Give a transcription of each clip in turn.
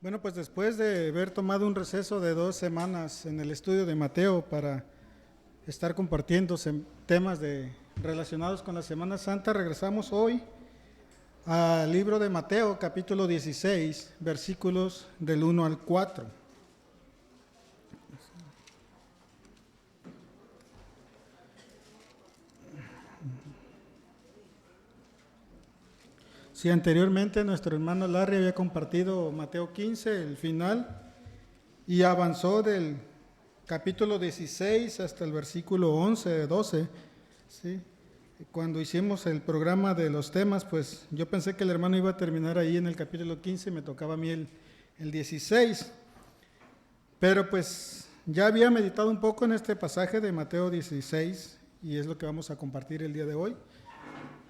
Bueno, pues después de haber tomado un receso de 2 semanas en el estudio de Mateo para estar compartiendo temas relacionados con la Semana Santa, regresamos hoy al libro de Mateo, capítulo 16, versículos del 1 al 4. Si anteriormente nuestro hermano Larry había compartido Mateo 15, el final, y avanzó del capítulo 16 hasta el versículo 11, 12, ¿sí? Cuando hicimos el programa de los temas, pues yo pensé que el hermano iba a terminar ahí en el capítulo 15, me tocaba a mí el 16, pero pues ya había meditado un poco en este pasaje de Mateo 16 y es lo que vamos a compartir el día de hoy.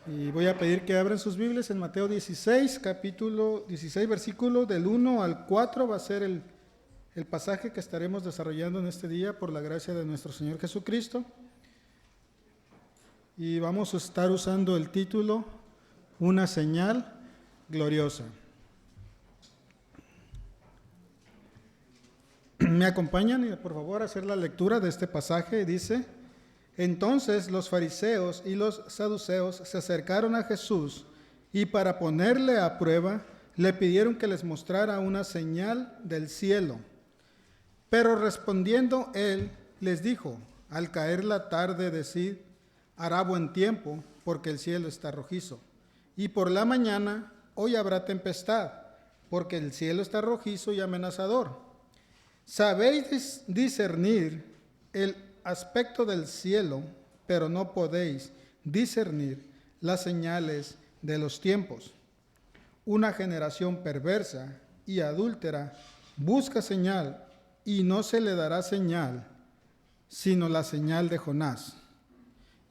Y voy a pedir que abran sus Biblias en Mateo 16, capítulo 16, versículo del 1 al 4, va a ser el pasaje que estaremos desarrollando en este día por la gracia de nuestro Señor Jesucristo. Y vamos a estar usando el título, Una señal gloriosa. ¿Me acompañan, por favor, a hacer la lectura de este pasaje? Dice: Entonces los fariseos y los saduceos se acercaron a Jesús y para ponerle a prueba le pidieron que les mostrara una señal del cielo. Pero respondiendo él les dijo: Al caer la tarde decid, hará buen tiempo, porque el cielo está rojizo. Y por la mañana, hoy habrá tempestad, porque el cielo está rojizo y amenazador. Sabéis discernir el aspecto del cielo, pero no podéis discernir las señales de los tiempos. Una generación perversa y adúltera busca señal, y no se le dará señal, sino la señal de Jonás.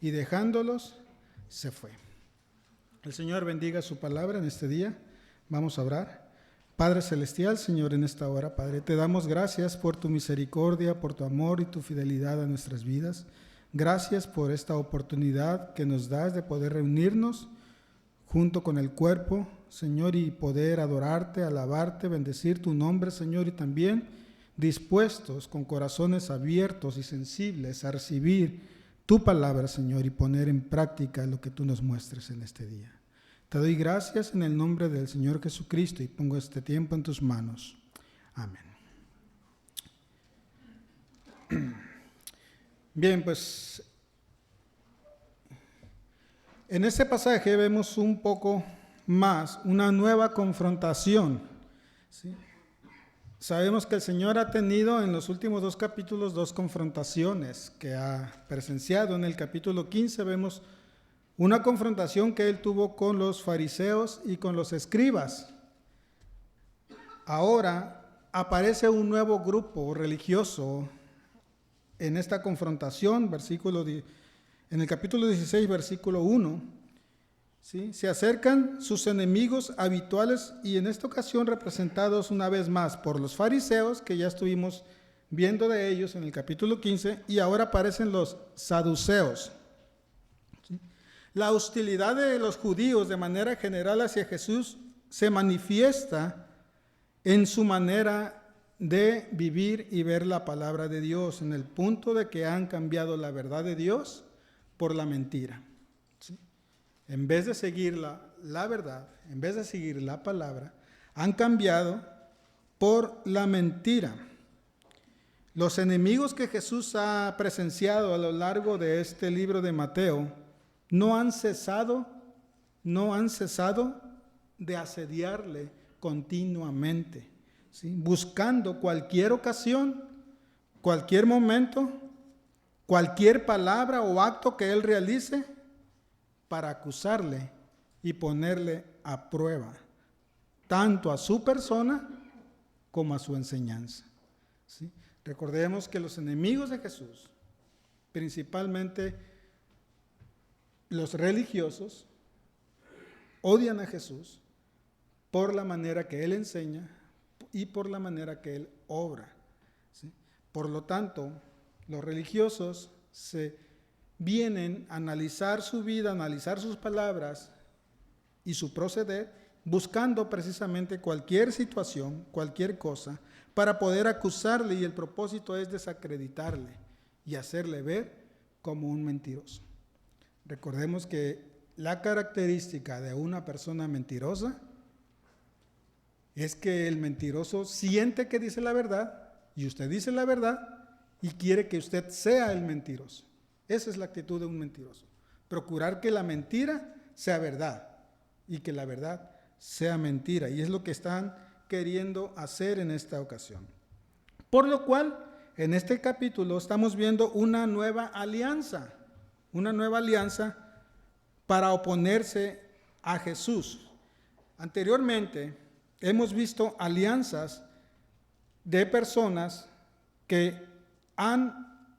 Y dejándolos, se fue. El Señor bendiga su palabra en este día. Vamos a orar. Padre Celestial, Señor, en esta hora, Padre, te damos gracias por tu misericordia, por tu amor y tu fidelidad a nuestras vidas. Gracias por esta oportunidad que nos das de poder reunirnos junto con el cuerpo, Señor, y poder adorarte, alabarte, bendecir tu nombre, Señor, y también dispuestos con corazones abiertos y sensibles a recibir tu palabra, Señor, y poner en práctica lo que tú nos muestres en este día. Te doy gracias en el nombre del Señor Jesucristo y pongo este tiempo en tus manos. Amén. Bien, pues en este pasaje vemos un poco más una nueva confrontación, ¿sí? Sabemos que el Señor ha tenido en los últimos 2 capítulos 2 confrontaciones que ha presenciado. En el capítulo 15 vemos una confrontación que él tuvo con los fariseos y con los escribas. Ahora aparece un nuevo grupo religioso en esta confrontación, en el capítulo 16, versículo 1. ¿Sí? Se acercan sus enemigos habituales y en esta ocasión representados una vez más por los fariseos, que ya estuvimos viendo de ellos en el capítulo 15, y ahora aparecen los saduceos. ¿Sí? La hostilidad de los judíos de manera general hacia Jesús se manifiesta en su manera de vivir y ver la palabra de Dios, en el punto de que han cambiado la verdad de Dios por la mentira. ¿Sí? En vez de seguir la verdad, en vez de seguir la palabra, han cambiado por la mentira. Los enemigos que Jesús ha presenciado a lo largo de este libro de Mateo no han cesado de asediarle continuamente, ¿sí? Buscando cualquier ocasión, cualquier momento, cualquier palabra o acto que él realice para acusarle y ponerle a prueba, tanto a su persona como a su enseñanza. ¿Sí? Recordemos que los enemigos de Jesús, principalmente los religiosos, odian a Jesús por la manera que él enseña y por la manera que él obra. ¿Sí? Por lo tanto, los religiosos vienen a analizar su vida, analizar sus palabras y su proceder, buscando precisamente cualquier situación, cualquier cosa, para poder acusarle, y el propósito es desacreditarle y hacerle ver como un mentiroso. Recordemos que la característica de una persona mentirosa es que el mentiroso siente que dice la verdad, y usted dice la verdad, y quiere que usted sea el mentiroso. Esa es la actitud de un mentiroso. Procurar que la mentira sea verdad y que la verdad sea mentira. Y es lo que están queriendo hacer en esta ocasión. Por lo cual, en este capítulo estamos viendo una nueva alianza para oponerse a Jesús. Anteriormente hemos visto alianzas de personas que han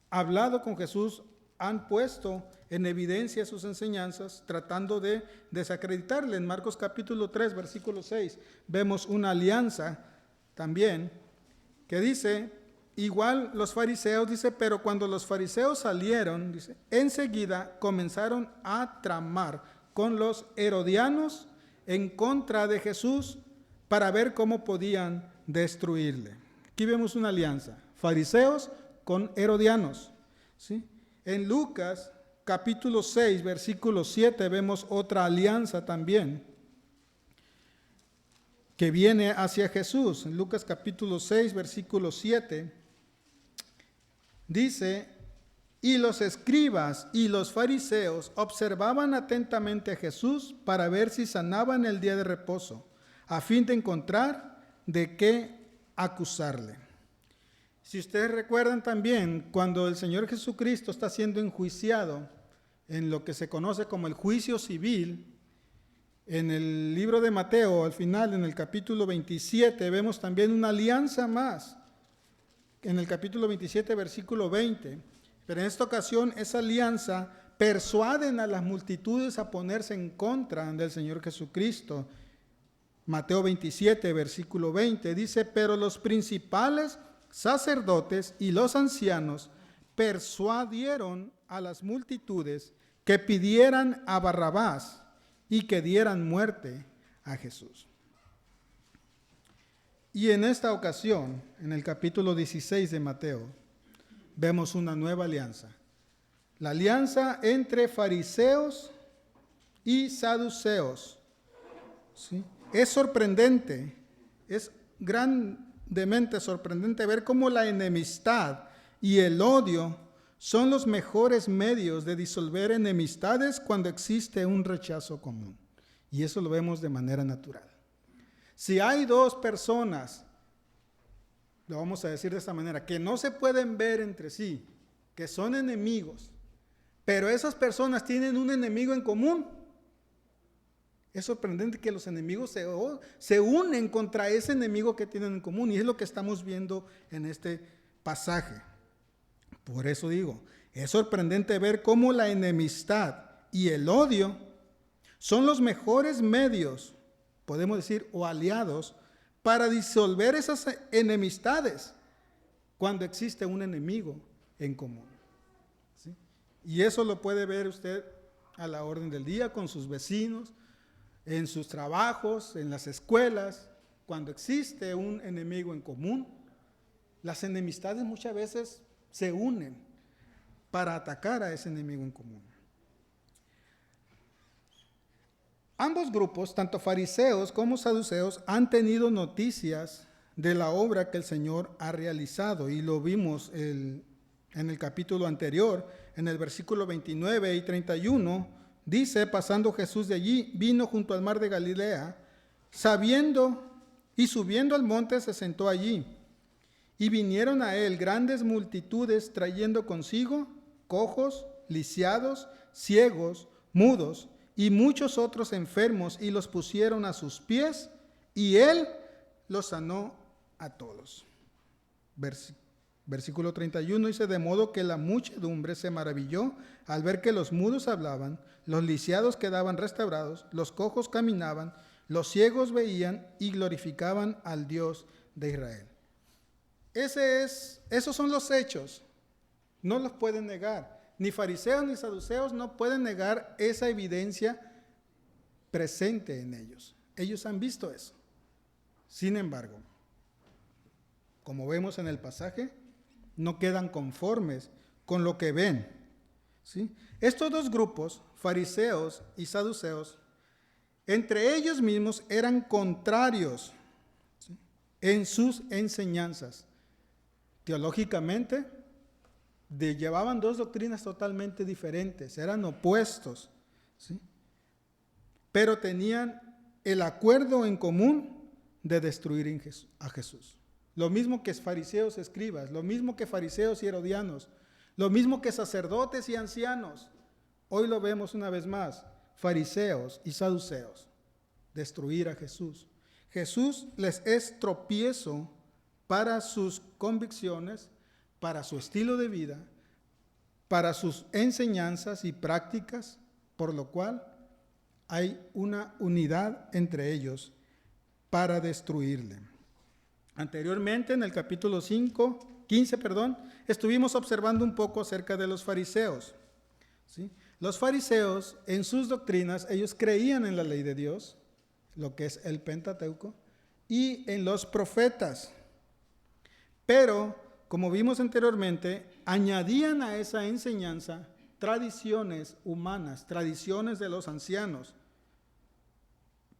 hablado con Jesús, han puesto en evidencia sus enseñanzas, tratando de desacreditarle. En Marcos capítulo 3, versículo 6, vemos una alianza también que dice, igual los fariseos, dice, pero cuando los fariseos salieron, dice, enseguida comenzaron a tramar con los herodianos en contra de Jesús para ver cómo podían destruirle. Aquí vemos una alianza, fariseos con herodianos, ¿sí? En Lucas capítulo 6, versículo 7, vemos otra alianza también que viene hacia Jesús. En Lucas capítulo 6, versículo 7, dice, y los escribas y los fariseos observaban atentamente a Jesús para ver si sanaba en el día de reposo, a fin de encontrar de qué acusarle. Si ustedes recuerdan también, cuando el Señor Jesucristo está siendo enjuiciado en lo que se conoce como el juicio civil, en el libro de Mateo, al final, en el capítulo 27, vemos también una alianza más, en el capítulo 27, versículo 20. Pero en esta ocasión, esa alianza persuaden a las multitudes a ponerse en contra del Señor Jesucristo. Mateo 27, versículo 20, dice, pero los principales sacerdotes y los ancianos persuadieron a las multitudes que pidieran a Barrabás y que dieran muerte a Jesús. Y en esta ocasión, en el capítulo 16 de Mateo, vemos una nueva alianza. La alianza entre fariseos y saduceos. ¿Sí? Es sorprendente, es grandemente sorprendente ver cómo la enemistad y el odio son los mejores medios de disolver enemistades cuando existe un rechazo común. Y eso lo vemos de manera natural. Si hay dos personas, lo vamos a decir de esta manera, que no se pueden ver entre sí, que son enemigos, pero esas personas tienen un enemigo en común, es sorprendente que los enemigos se unen contra ese enemigo que tienen en común, y es lo que estamos viendo en este pasaje. Por eso digo, es sorprendente ver cómo la enemistad y el odio son los mejores medios, podemos decir, o aliados, para disolver esas enemistades cuando existe un enemigo en común. ¿Sí? Y eso lo puede ver usted a la orden del día con sus vecinos, en sus trabajos, en las escuelas. Cuando existe un enemigo en común, las enemistades muchas veces se unen para atacar a ese enemigo en común. Ambos grupos, tanto fariseos como saduceos, han tenido noticias de la obra que el Señor ha realizado, y lo vimos en el capítulo anterior, en el versículo 29 y 31, dice, pasando Jesús de allí, vino junto al mar de Galilea, y subiendo al monte se sentó allí, y vinieron a él grandes multitudes trayendo consigo cojos, lisiados, ciegos, mudos, y muchos otros enfermos, y los pusieron a sus pies, y él los sanó a todos. Versículo 31 dice, de modo que la muchedumbre se maravilló al ver que los mudos hablaban, los lisiados quedaban restaurados, los cojos caminaban, los ciegos veían y glorificaban al Dios de Israel. Esos son los hechos, no los pueden negar. Ni fariseos ni saduceos no pueden negar esa evidencia presente en ellos. Ellos han visto eso. Sin embargo, como vemos en el pasaje, no quedan conformes con lo que ven, ¿sí? Estos dos grupos, fariseos y saduceos, entre ellos mismos eran contrarios, ¿sí?, en sus enseñanzas. Teológicamente, llevaban dos doctrinas totalmente diferentes, eran opuestos, ¿sí?, pero tenían el acuerdo en común de destruir a Jesús. Lo mismo que fariseos y escribas, lo mismo que fariseos y herodianos, lo mismo que sacerdotes y ancianos. Hoy lo vemos una vez más, fariseos y saduceos, destruir a Jesús. Jesús les es tropiezo para sus convicciones, para su estilo de vida, para sus enseñanzas y prácticas, por lo cual hay una unidad entre ellos para destruirle. Anteriormente, en el capítulo 15, estuvimos observando un poco acerca de los fariseos, ¿sí? Los fariseos, en sus doctrinas, ellos creían en la ley de Dios, lo que es el Pentateuco, y en los profetas. Pero, como vimos anteriormente, añadían a esa enseñanza tradiciones humanas, tradiciones de los ancianos.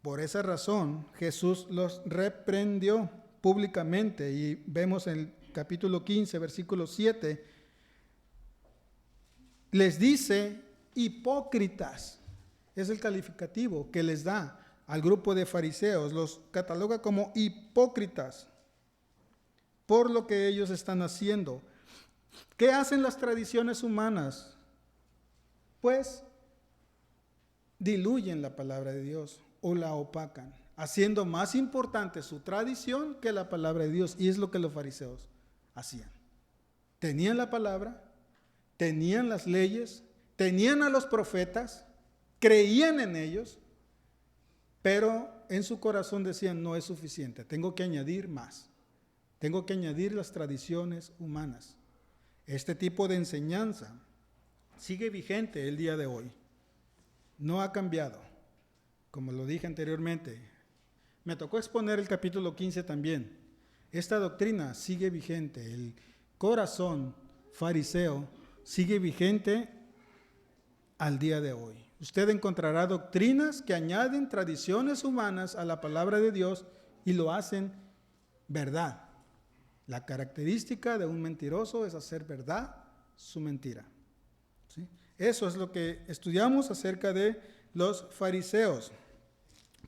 Por esa razón, Jesús los reprendió públicamente, y vemos en el capítulo 15, versículo 7, les dice hipócritas, es el calificativo que les da al grupo de fariseos, los cataloga como hipócritas por lo que ellos están haciendo. ¿Qué hacen las tradiciones humanas? Pues diluyen la palabra de Dios o la opacan, haciendo más importante su tradición que la palabra de Dios. Y es lo que los fariseos hacían. Tenían la palabra, tenían las leyes, tenían a los profetas, creían en ellos, pero en su corazón decían, no es suficiente, tengo que añadir más, tengo que añadir las tradiciones humanas. Este tipo de enseñanza sigue vigente el día de hoy, no ha cambiado. Como lo dije anteriormente, me tocó exponer el capítulo 15 también. Esta doctrina sigue vigente, el corazón fariseo sigue vigente al día de hoy. Usted encontrará doctrinas que añaden tradiciones humanas a la palabra de Dios y lo hacen verdad. La característica de un mentiroso es hacer verdad su mentira, ¿sí? Eso es lo que estudiamos acerca de los fariseos,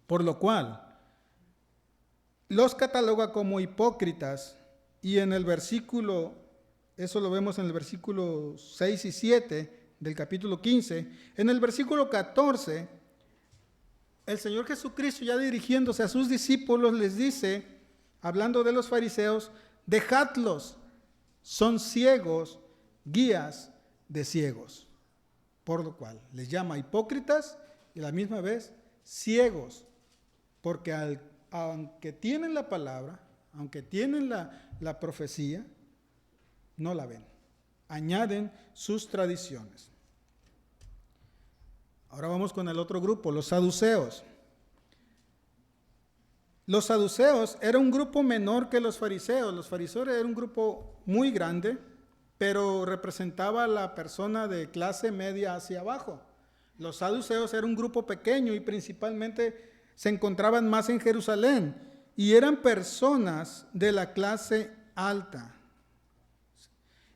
por lo cual los cataloga como hipócritas, y en el versículo, eso lo vemos en el versículo 6 y 7 del capítulo 15, en el versículo 14, el Señor Jesucristo, ya dirigiéndose a sus discípulos, les dice, hablando de los fariseos, dejadlos, son ciegos, guías de ciegos, por lo cual les llama hipócritas y a la misma vez ciegos, porque aunque tienen la palabra, aunque tienen la profecía, no la ven, añaden sus tradiciones. Ahora vamos con el otro grupo, los saduceos. Los saduceos era un grupo menor que los fariseos. Los fariseos era un grupo muy grande, pero representaba a la persona de clase media hacia abajo. Los saduceos era un grupo pequeño y principalmente se encontraban más en Jerusalén y eran personas de la clase alta.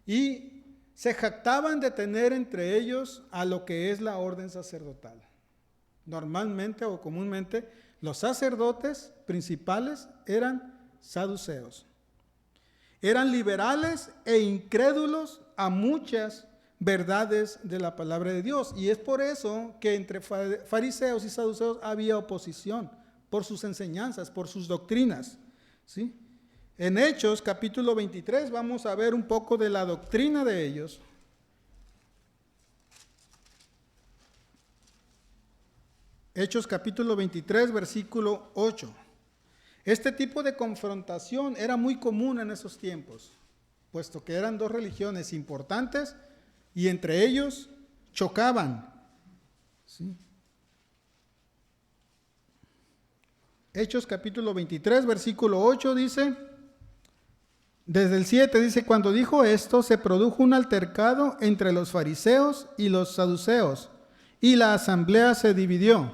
Y se jactaban de tener entre ellos a lo que es la orden sacerdotal. Normalmente o comúnmente los sacerdotes principales eran saduceos. Eran liberales e incrédulos a muchas verdades de la palabra de Dios. Y es por eso que entre fariseos y saduceos había oposición por sus enseñanzas, por sus doctrinas, ¿sí? En Hechos capítulo 23 vamos a ver un poco de la doctrina de ellos. Hechos capítulo 23 versículo 8. Este tipo de confrontación era muy común en esos tiempos, puesto que eran dos religiones importantes y entre ellos chocaban, ¿sí? Hechos capítulo 23, versículo 8 dice, desde el 7 dice, cuando dijo esto, se produjo un altercado entre los fariseos y los saduceos, y la asamblea se dividió,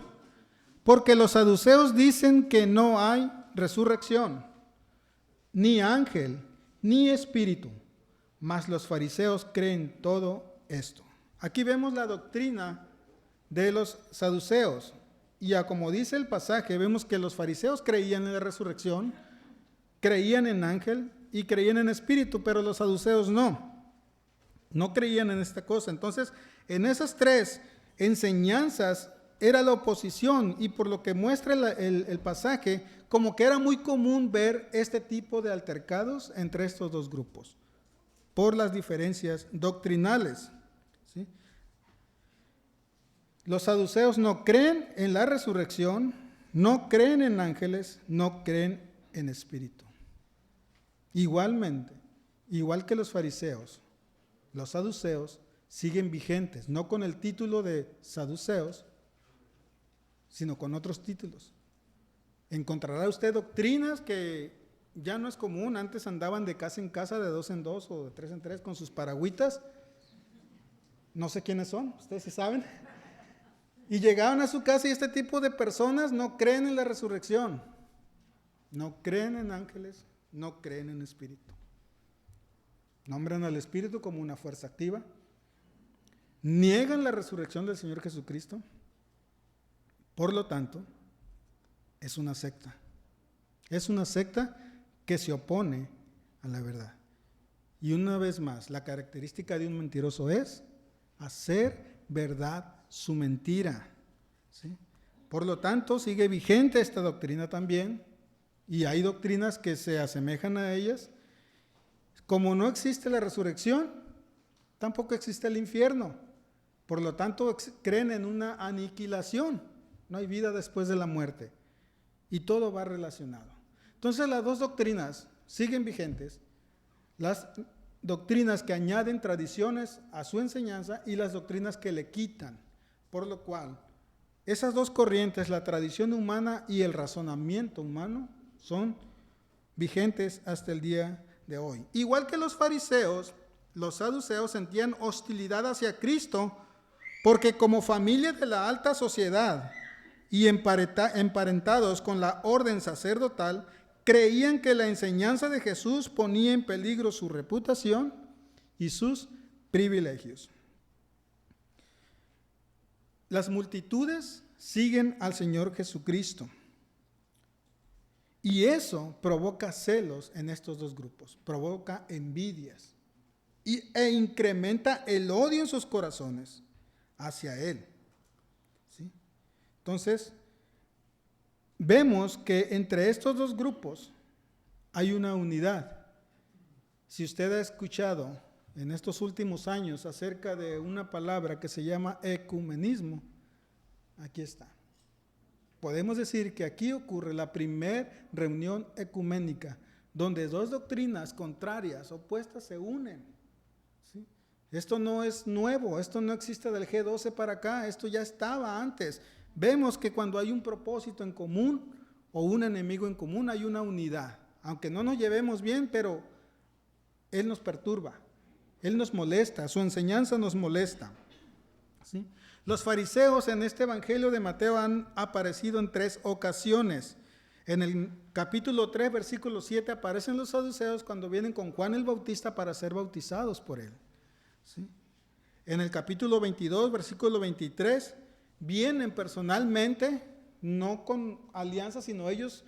porque los saduceos dicen que no hay resurrección, ni ángel, ni espíritu, mas los fariseos creen todo esto. Aquí vemos la doctrina de los saduceos, y como dice el pasaje, vemos que los fariseos creían en la resurrección, creían en ángel y creían en espíritu, pero los saduceos no creían en esta cosa. Entonces, en esas tres enseñanzas era la oposición, y por lo que muestra el pasaje, como que era muy común ver este tipo de altercados entre estos dos grupos, por las diferencias doctrinales, ¿sí? Los saduceos no creen en la resurrección, no creen en ángeles, no creen en espíritu. Igualmente, igual que los fariseos, los saduceos siguen vigentes, no con el título de saduceos, sino con otros títulos. Encontrará usted doctrinas que ya no es común. Antes andaban de casa en casa, de dos en dos o de tres en tres con sus paragüitas. No sé quiénes son, ustedes sí saben. Y llegaban a su casa y este tipo de personas no creen en la resurrección, no creen en ángeles, no creen en espíritu. Nombran al espíritu como una fuerza activa, niegan la resurrección del Señor Jesucristo. Por lo tanto, es una secta. Es una secta que se opone a la verdad. Y una vez más, la característica de un mentiroso es hacer verdad su mentira, ¿sí? Por lo tanto, sigue vigente esta doctrina también, y hay doctrinas que se asemejan a ellas. Como no existe la resurrección, tampoco existe el infierno. Por lo tanto, creen en una aniquilación. No hay vida después de la muerte. Y todo va relacionado. Entonces, las dos doctrinas siguen vigentes. Las doctrinas que añaden tradiciones a su enseñanza y las doctrinas que le quitan. Por lo cual, esas dos corrientes, la tradición humana y el razonamiento humano, son vigentes hasta el día de hoy. Igual que los fariseos, los saduceos sentían hostilidad hacia Cristo, porque como familia de la alta sociedad y emparentados con la orden sacerdotal, creían que la enseñanza de Jesús ponía en peligro su reputación y sus privilegios. Las multitudes siguen al Señor Jesucristo, y eso provoca celos en estos dos grupos, provoca envidias e incrementa el odio en sus corazones hacia Él, ¿sí? Entonces, vemos que entre estos dos grupos hay una unidad. Si usted ha escuchado en estos últimos años acerca de una palabra que se llama ecumenismo, aquí está. Podemos decir que aquí ocurre la primera reunión ecuménica, donde dos doctrinas contrarias, opuestas, se unen, ¿sí? Esto no es nuevo, esto no existe del G12 para acá, esto ya estaba antes. Vemos que cuando hay un propósito en común o un enemigo en común, hay una unidad. Aunque no nos llevemos bien, pero Él nos perturba, Él nos molesta, su enseñanza nos molesta, ¿sí? Los fariseos en este Evangelio de Mateo han aparecido en 3 ocasiones. En el capítulo 3, versículo 7, aparecen los saduceos cuando vienen con Juan el Bautista para ser bautizados por él, ¿sí? En el capítulo 22, versículo 23, vienen personalmente, no con alianza, sino ellos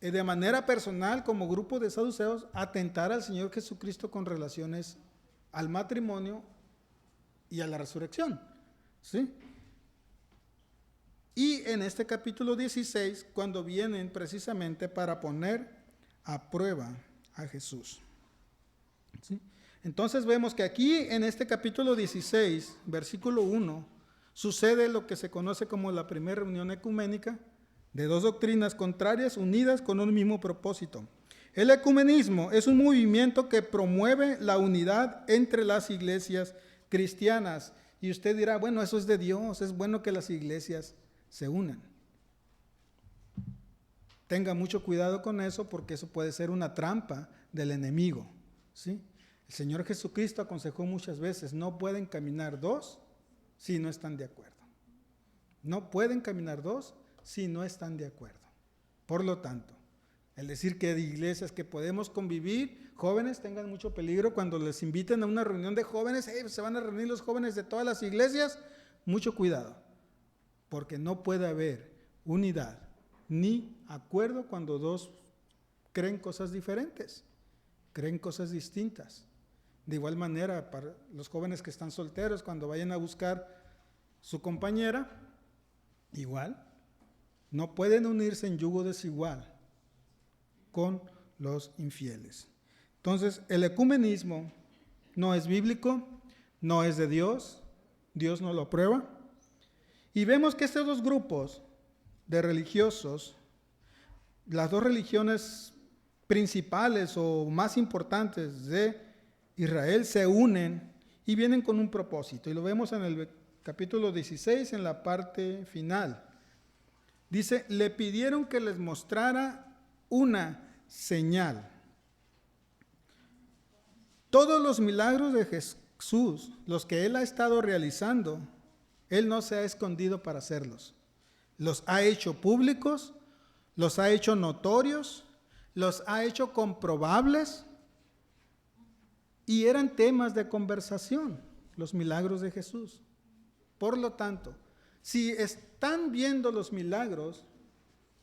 de manera personal, como grupo de saduceos, a tentar al Señor Jesucristo con relaciones al matrimonio y a la resurrección, ¿sí? Y en este capítulo 16, cuando vienen precisamente para poner a prueba a Jesús, ¿sí? Entonces vemos que aquí en este capítulo 16, versículo 1, sucede lo que se conoce como la primera reunión ecuménica de dos doctrinas contrarias unidas con un mismo propósito. El ecumenismo es un movimiento que promueve la unidad entre las iglesias cristianas. Y usted dirá, bueno, eso es de Dios, es bueno que las iglesias se unan. Tenga mucho cuidado con eso porque eso puede ser una trampa del enemigo, ¿sí? El Señor Jesucristo aconsejó muchas veces, no pueden caminar dos si no están de acuerdo. No pueden caminar dos si no están de acuerdo. Por lo tanto, el decir que de iglesias que podemos convivir, jóvenes tengan mucho peligro cuando les inviten a una reunión de jóvenes, se van a reunir los jóvenes de todas las iglesias, mucho cuidado, porque no puede haber unidad ni acuerdo cuando dos creen cosas diferentes, creen cosas distintas. De igual manera, para los jóvenes que están solteros, cuando vayan a buscar su compañera, igual, no pueden unirse en yugo desigual con los infieles. Entonces, el ecumenismo no es bíblico, no es de Dios, Dios no lo aprueba. Y vemos que estos dos grupos de religiosos, las dos religiones principales o más importantes de Israel, se unen y vienen con un propósito. Y lo vemos en el capítulo 16, en la parte final. Dice, le pidieron que les mostrara una señal. Todos los milagros de Jesús, los que Él ha estado realizando, Él no se ha escondido para hacerlos. Los ha hecho públicos, los ha hecho notorios, los ha hecho comprobables y eran temas de conversación, los milagros de Jesús. Por lo tanto, si están viendo los milagros,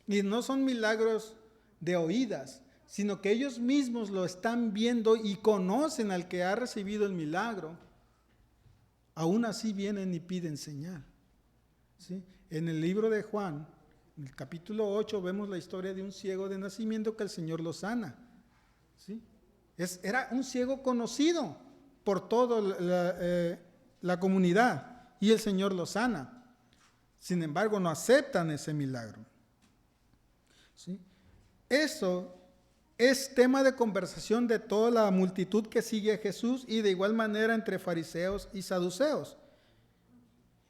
y no son milagros de oídas, sino que ellos mismos lo están viendo y conocen al que ha recibido el milagro, aún así vienen y piden señal. ¿Sí? En el libro de Juan, en el capítulo 8, vemos la historia de un ciego de nacimiento que el Señor lo sana. ¿Sí? Era un ciego conocido por toda la comunidad y el Señor lo sana. Sin embargo, no aceptan ese milagro. ¿Sí? Eso es tema de conversación de toda la multitud que sigue a Jesús y de igual manera entre fariseos y saduceos.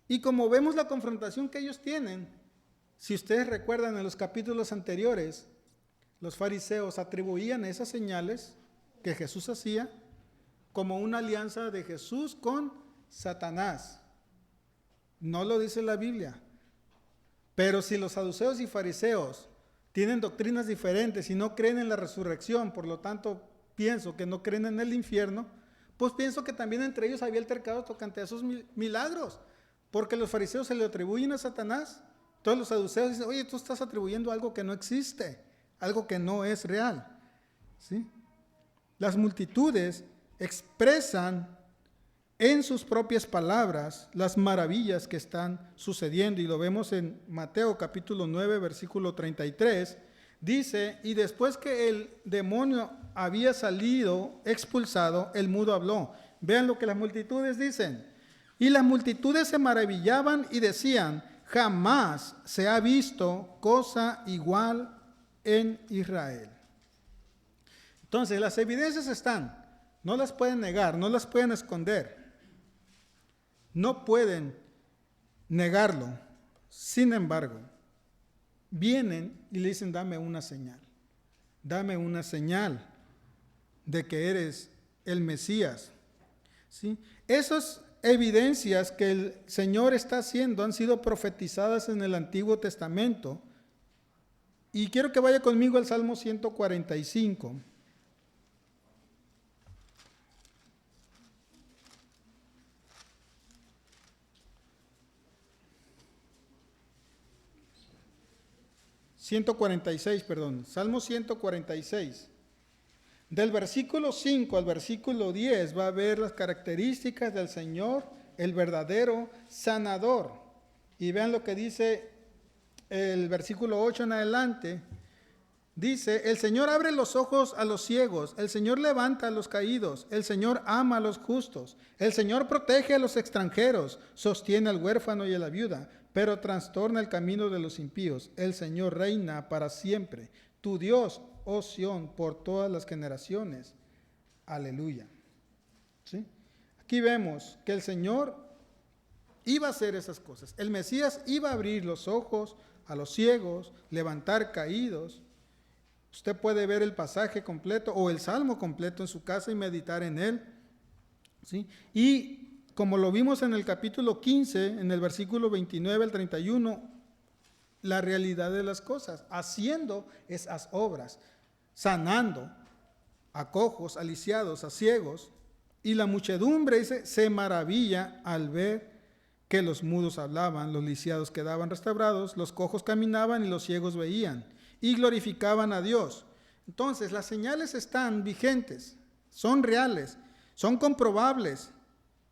Y como vemos la confrontación que ellos tienen, si ustedes recuerdan en los capítulos anteriores, los fariseos atribuían esas señales que Jesús hacía como una alianza de Jesús con Satanás. No lo dice la Biblia. Pero si los saduceos y fariseos tienen doctrinas diferentes y no creen en la resurrección, por lo tanto pienso que no creen en el infierno, pues pienso que también entre ellos había altercado tocante a esos milagros, porque los fariseos se le atribuyen a Satanás, todos los saduceos dicen, oye, tú estás atribuyendo algo que no existe, algo que no es real. ¿Sí? Las multitudes expresan en sus propias palabras las maravillas que están sucediendo, y lo vemos en Mateo capítulo 9, versículo 33, dice, y después que el demonio había salido expulsado, el mudo habló. Vean lo que las multitudes dicen. Y las multitudes se maravillaban y decían, jamás se ha visto cosa igual en Israel. Entonces, las evidencias están, no las pueden negar, no las pueden esconder, no pueden negarlo. Sin embargo, vienen y le dicen, dame una señal de que eres el Mesías. ¿Sí? Esas evidencias que el Señor está haciendo han sido profetizadas en el Antiguo Testamento. Y quiero que vaya conmigo al Salmo 145. Salmo 146. Del versículo 5 al versículo 10 va a ver las características del Señor, el verdadero sanador. Y vean lo que dice el versículo 8 en adelante. Dice, el Señor abre los ojos a los ciegos, el Señor levanta a los caídos, el Señor ama a los justos, el Señor protege a los extranjeros, sostiene al huérfano y a la viuda, pero trastorna el camino de los impíos. El Señor reina para siempre. Tu Dios, oh Sión, por todas las generaciones. Aleluya. ¿Sí? Aquí vemos que el Señor iba a hacer esas cosas. El Mesías iba a abrir los ojos a los ciegos, levantar caídos, Usted puede ver el pasaje completo o el salmo completo en su casa y meditar en él, ¿sí? Y como lo vimos en el capítulo 15, en el versículo 29 al 31, la realidad de las cosas, haciendo esas obras, sanando a cojos, a lisiados, a ciegos, y la muchedumbre, dice, se maravilla al ver que los mudos hablaban, los lisiados quedaban restaurados, los cojos caminaban y los ciegos veían y glorificaban a Dios. Entonces, las señales están vigentes, son reales, son comprobables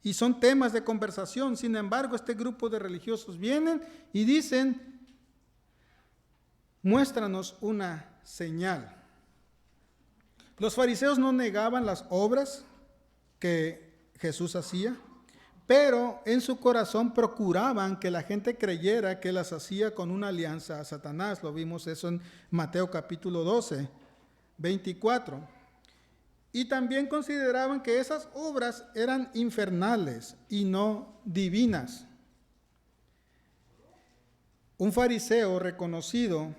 y son temas de conversación. Sin embargo, este grupo de religiosos vienen y dicen: muéstranos una señal. Los fariseos no negaban las obras que Jesús hacía, pero en su corazón procuraban que la gente creyera que las hacía con una alianza a Satanás. Lo vimos eso en Mateo capítulo 12, 24. Y también consideraban que esas obras eran infernales y no divinas. Un fariseo reconocido,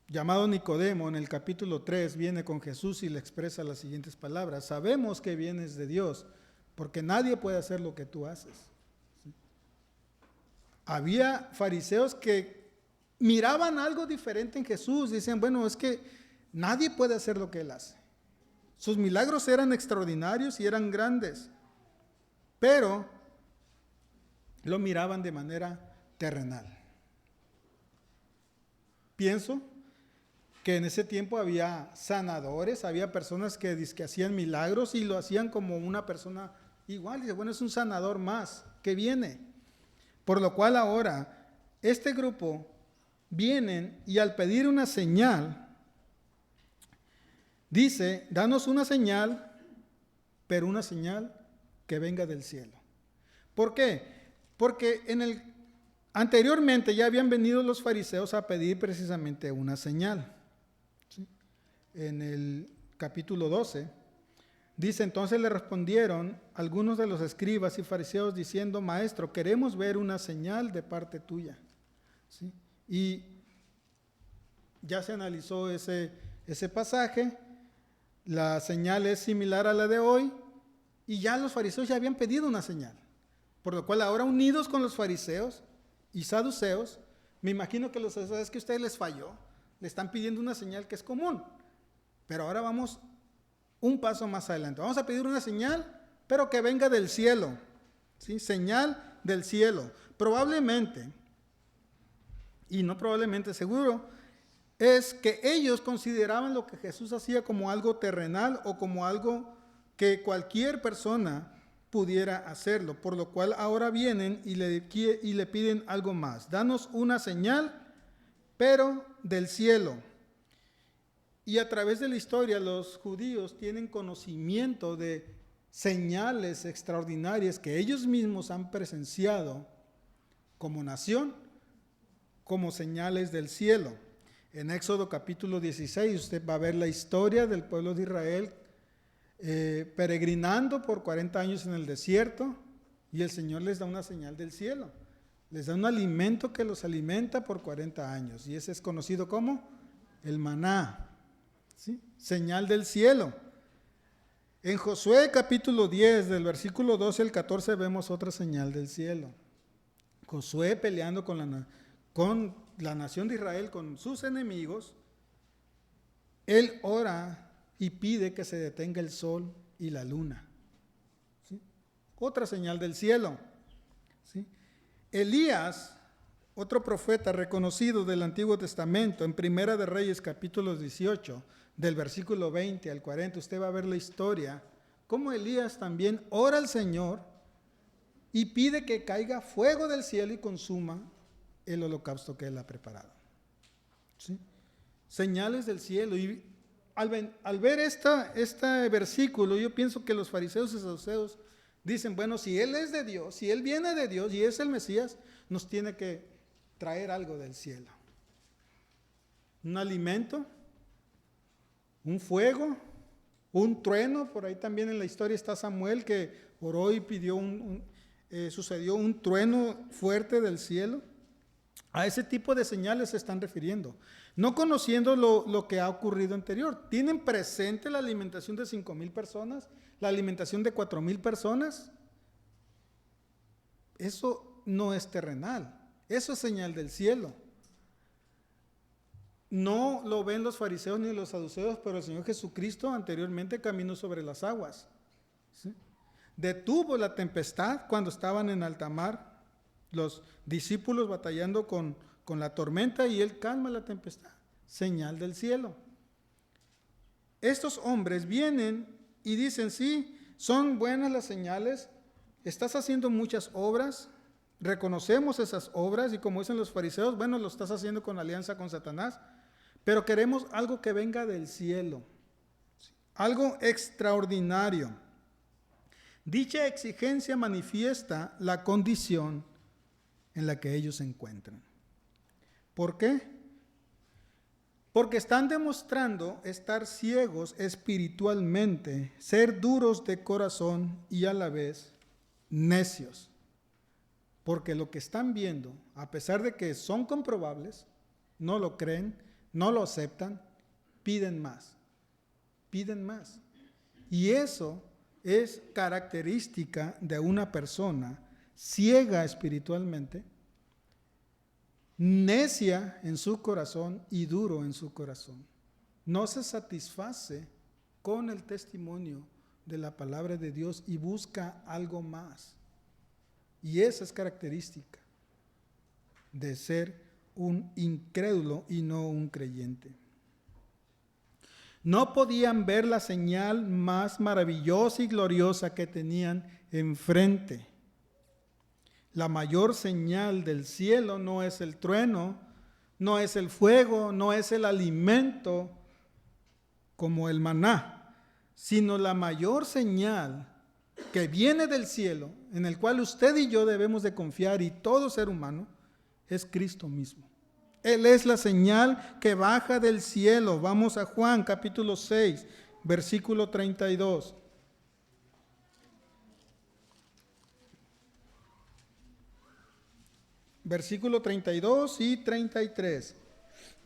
llamado Nicodemo, en el capítulo 3, viene con Jesús y le expresa las siguientes palabras: sabemos que vienes de Dios, porque nadie puede hacer lo que tú haces. ¿Sí? Había fariseos que miraban algo diferente en Jesús, dicen: bueno, es que nadie puede hacer lo que él hace. Sus milagros eran extraordinarios y eran grandes, pero lo miraban de manera terrenal. Pienso que en ese tiempo había sanadores, había personas que hacían milagros y lo hacían como una persona igual. Dice: bueno, es un sanador más que viene. Por lo cual ahora este grupo vienen y al pedir una señal, dice: danos una señal, pero una señal que venga del cielo. ¿Por qué? Porque anteriormente ya habían venido los fariseos a pedir precisamente una señal. ¿Sí? En el capítulo 12 dice: entonces le respondieron algunos de los escribas y fariseos diciendo: maestro, queremos ver una señal de parte tuya. ¿Sí? Y ya se analizó ese pasaje. La señal es similar a la de hoy y ya los fariseos ya habían pedido una señal. Por lo cual ahora, unidos con los fariseos y saduceos, me imagino que los saduceos, es que a ustedes les falló, le están pidiendo una señal que es común. Pero ahora vamos un paso más adelante. Vamos a pedir una señal, pero que venga del cielo. ¿Sí? Señal del cielo. Probablemente, y no probablemente, seguro, es que ellos consideraban lo que Jesús hacía como algo terrenal o como algo que cualquier persona pudiera hacerlo, por lo cual ahora vienen y le piden algo más. Danos una señal, pero del cielo. Y a través de la historia los judíos tienen conocimiento de señales extraordinarias que ellos mismos han presenciado como nación, como señales del cielo. En Éxodo capítulo 16 usted va a ver la historia del pueblo de Israel peregrinando por 40 años en el desierto, y el Señor les da una señal del cielo. Les da un alimento que los alimenta por 40 años, y ese es conocido como el maná. ¿Sí? Señal del cielo. En Josué capítulo 10, del versículo 12 al 14, vemos otra señal del cielo. Josué peleando con la nación de Israel, con sus enemigos, él ora y pide que se detenga el sol y la luna. ¿Sí? Otra señal del cielo. ¿Sí? Elías, otro profeta reconocido del Antiguo Testamento, en Primera de Reyes capítulo 18, del versículo 20 al 40, usted va a ver la historia, cómo Elías también ora al Señor y pide que caiga fuego del cielo y consuma el holocausto que él ha preparado. ¿Sí? Señales del cielo. Y al ver este versículo, yo pienso que los fariseos y saduceos dicen: bueno, si él es de Dios, si él viene de Dios y es el Mesías, nos tiene que traer algo del cielo. Un alimento, un fuego, un trueno. Por ahí también en la historia está Samuel, que oró y pidió sucedió un trueno fuerte del cielo. A ese tipo de señales se están refiriendo. No conociendo lo que ha ocurrido anterior. Tienen presente la alimentación de 5,000 personas, la alimentación de 4,000 personas. Eso no es terrenal. Eso es señal del cielo. No lo ven los fariseos ni los saduceos, pero el Señor Jesucristo anteriormente caminó sobre las aguas. ¿Sí? Detuvo la tempestad cuando estaban en alta mar. Los discípulos batallando con la tormenta y Él calma la tempestad. Señal del cielo. Estos hombres vienen y dicen, sí, son buenas las señales, estás haciendo muchas obras, reconocemos esas obras y como dicen los fariseos, bueno, lo estás haciendo con alianza con Satanás, pero queremos algo que venga del cielo, algo extraordinario. Dicha exigencia manifiesta la condición en la que ellos se encuentran. ¿Por qué? Porque están demostrando estar ciegos espiritualmente, ser duros de corazón y a la vez necios. Porque lo que están viendo, a pesar de que son comprobables, no lo creen, no lo aceptan, piden más. Piden más. Y eso es característica de una persona ciega espiritualmente, necia en su corazón y duro en su corazón. No se satisface con el testimonio de la palabra de Dios y busca algo más. Y esa es característica de ser un incrédulo y no un creyente. No podían ver la señal más maravillosa y gloriosa que tenían enfrente. La mayor señal del cielo no es el trueno, no es el fuego, no es el alimento como el maná, sino la mayor señal que viene del cielo, en el cual usted y yo debemos de confiar y todo ser humano, es Cristo mismo. Él es la señal que baja del cielo. Vamos a Juan capítulo 6, versículo 32. Versículo 32 y 33.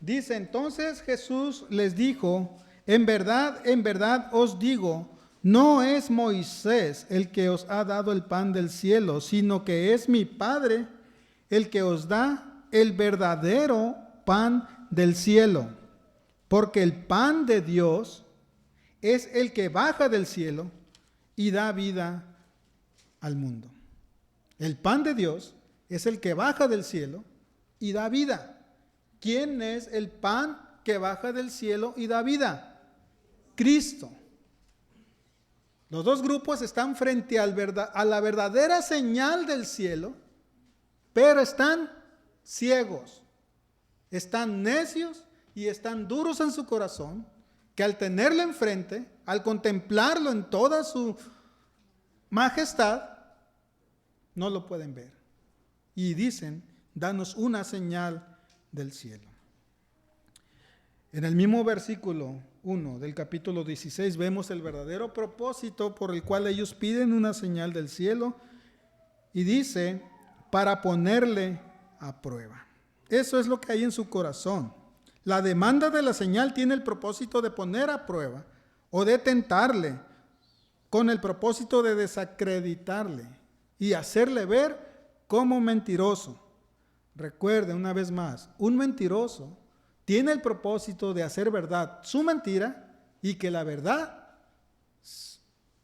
Dice, entonces Jesús les dijo, en verdad os digo, no es Moisés el que os ha dado el pan del cielo, sino que es mi Padre el que os da el verdadero pan del cielo. Porque el pan de Dios es el que baja del cielo y da vida al mundo. El pan de Dios es el que baja del cielo y da vida. ¿Quién es el pan que baja del cielo y da vida? Cristo. Los dos grupos están frente a la verdadera señal del cielo, pero están ciegos, están necios y están duros en su corazón, que al tenerlo enfrente, al contemplarlo en toda su majestad, no lo pueden ver. Y dicen, danos una señal del cielo. En el mismo versículo 1 del capítulo 16 vemos el verdadero propósito por el cual ellos piden una señal del cielo y dice, para ponerle a prueba. Eso es lo que hay en su corazón. La demanda de la señal tiene el propósito de poner a prueba o de tentarle con el propósito de desacreditarle y hacerle ver como mentiroso. Recuerde una vez más, un mentiroso tiene el propósito de hacer verdad su mentira y que la verdad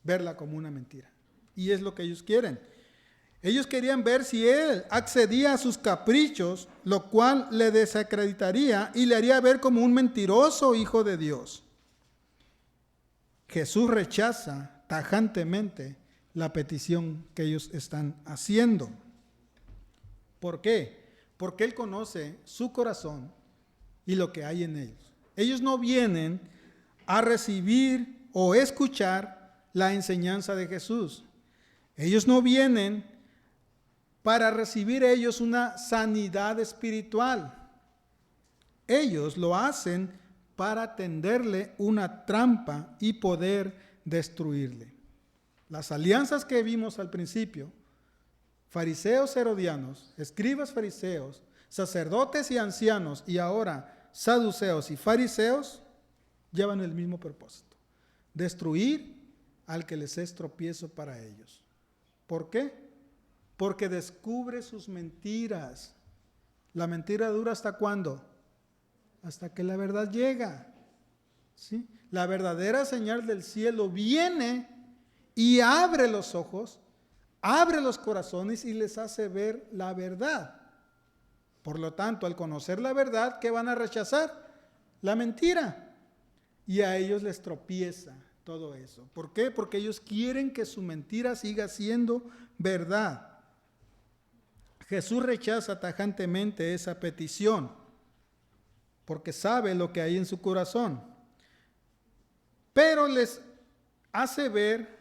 verla como una mentira. Y es lo que ellos quieren. Ellos querían ver si él accedía a sus caprichos, lo cual le desacreditaría y le haría ver como un mentiroso hijo de Dios. Jesús rechaza tajantemente la petición que ellos están haciendo. ¿Por qué? Porque Él conoce su corazón y lo que hay en ellos. Ellos no vienen a recibir o escuchar la enseñanza de Jesús. Ellos no vienen para recibir ellos una sanidad espiritual. Ellos lo hacen para tenderle una trampa y poder destruirle. Las alianzas que vimos al principio, fariseos herodianos, escribas fariseos, Sacerdotes y ancianos, y ahora saduceos y fariseos, llevan el mismo propósito: destruir al que les es tropiezo para ellos. ¿Por qué? Porque descubre sus mentiras. La mentira dura ¿hasta cuándo? Hasta que la verdad llega. ¿Sí? La verdadera señal del cielo viene y abre los ojos, abre los corazones y les hace ver la verdad. Por lo tanto, al conocer la verdad, ¿qué van a rechazar? La mentira. Y a ellos les tropieza todo eso. ¿Por qué? Porque ellos quieren que su mentira siga siendo verdad. Jesús rechaza tajantemente esa petición, porque sabe lo que hay en su corazón. Pero les hace ver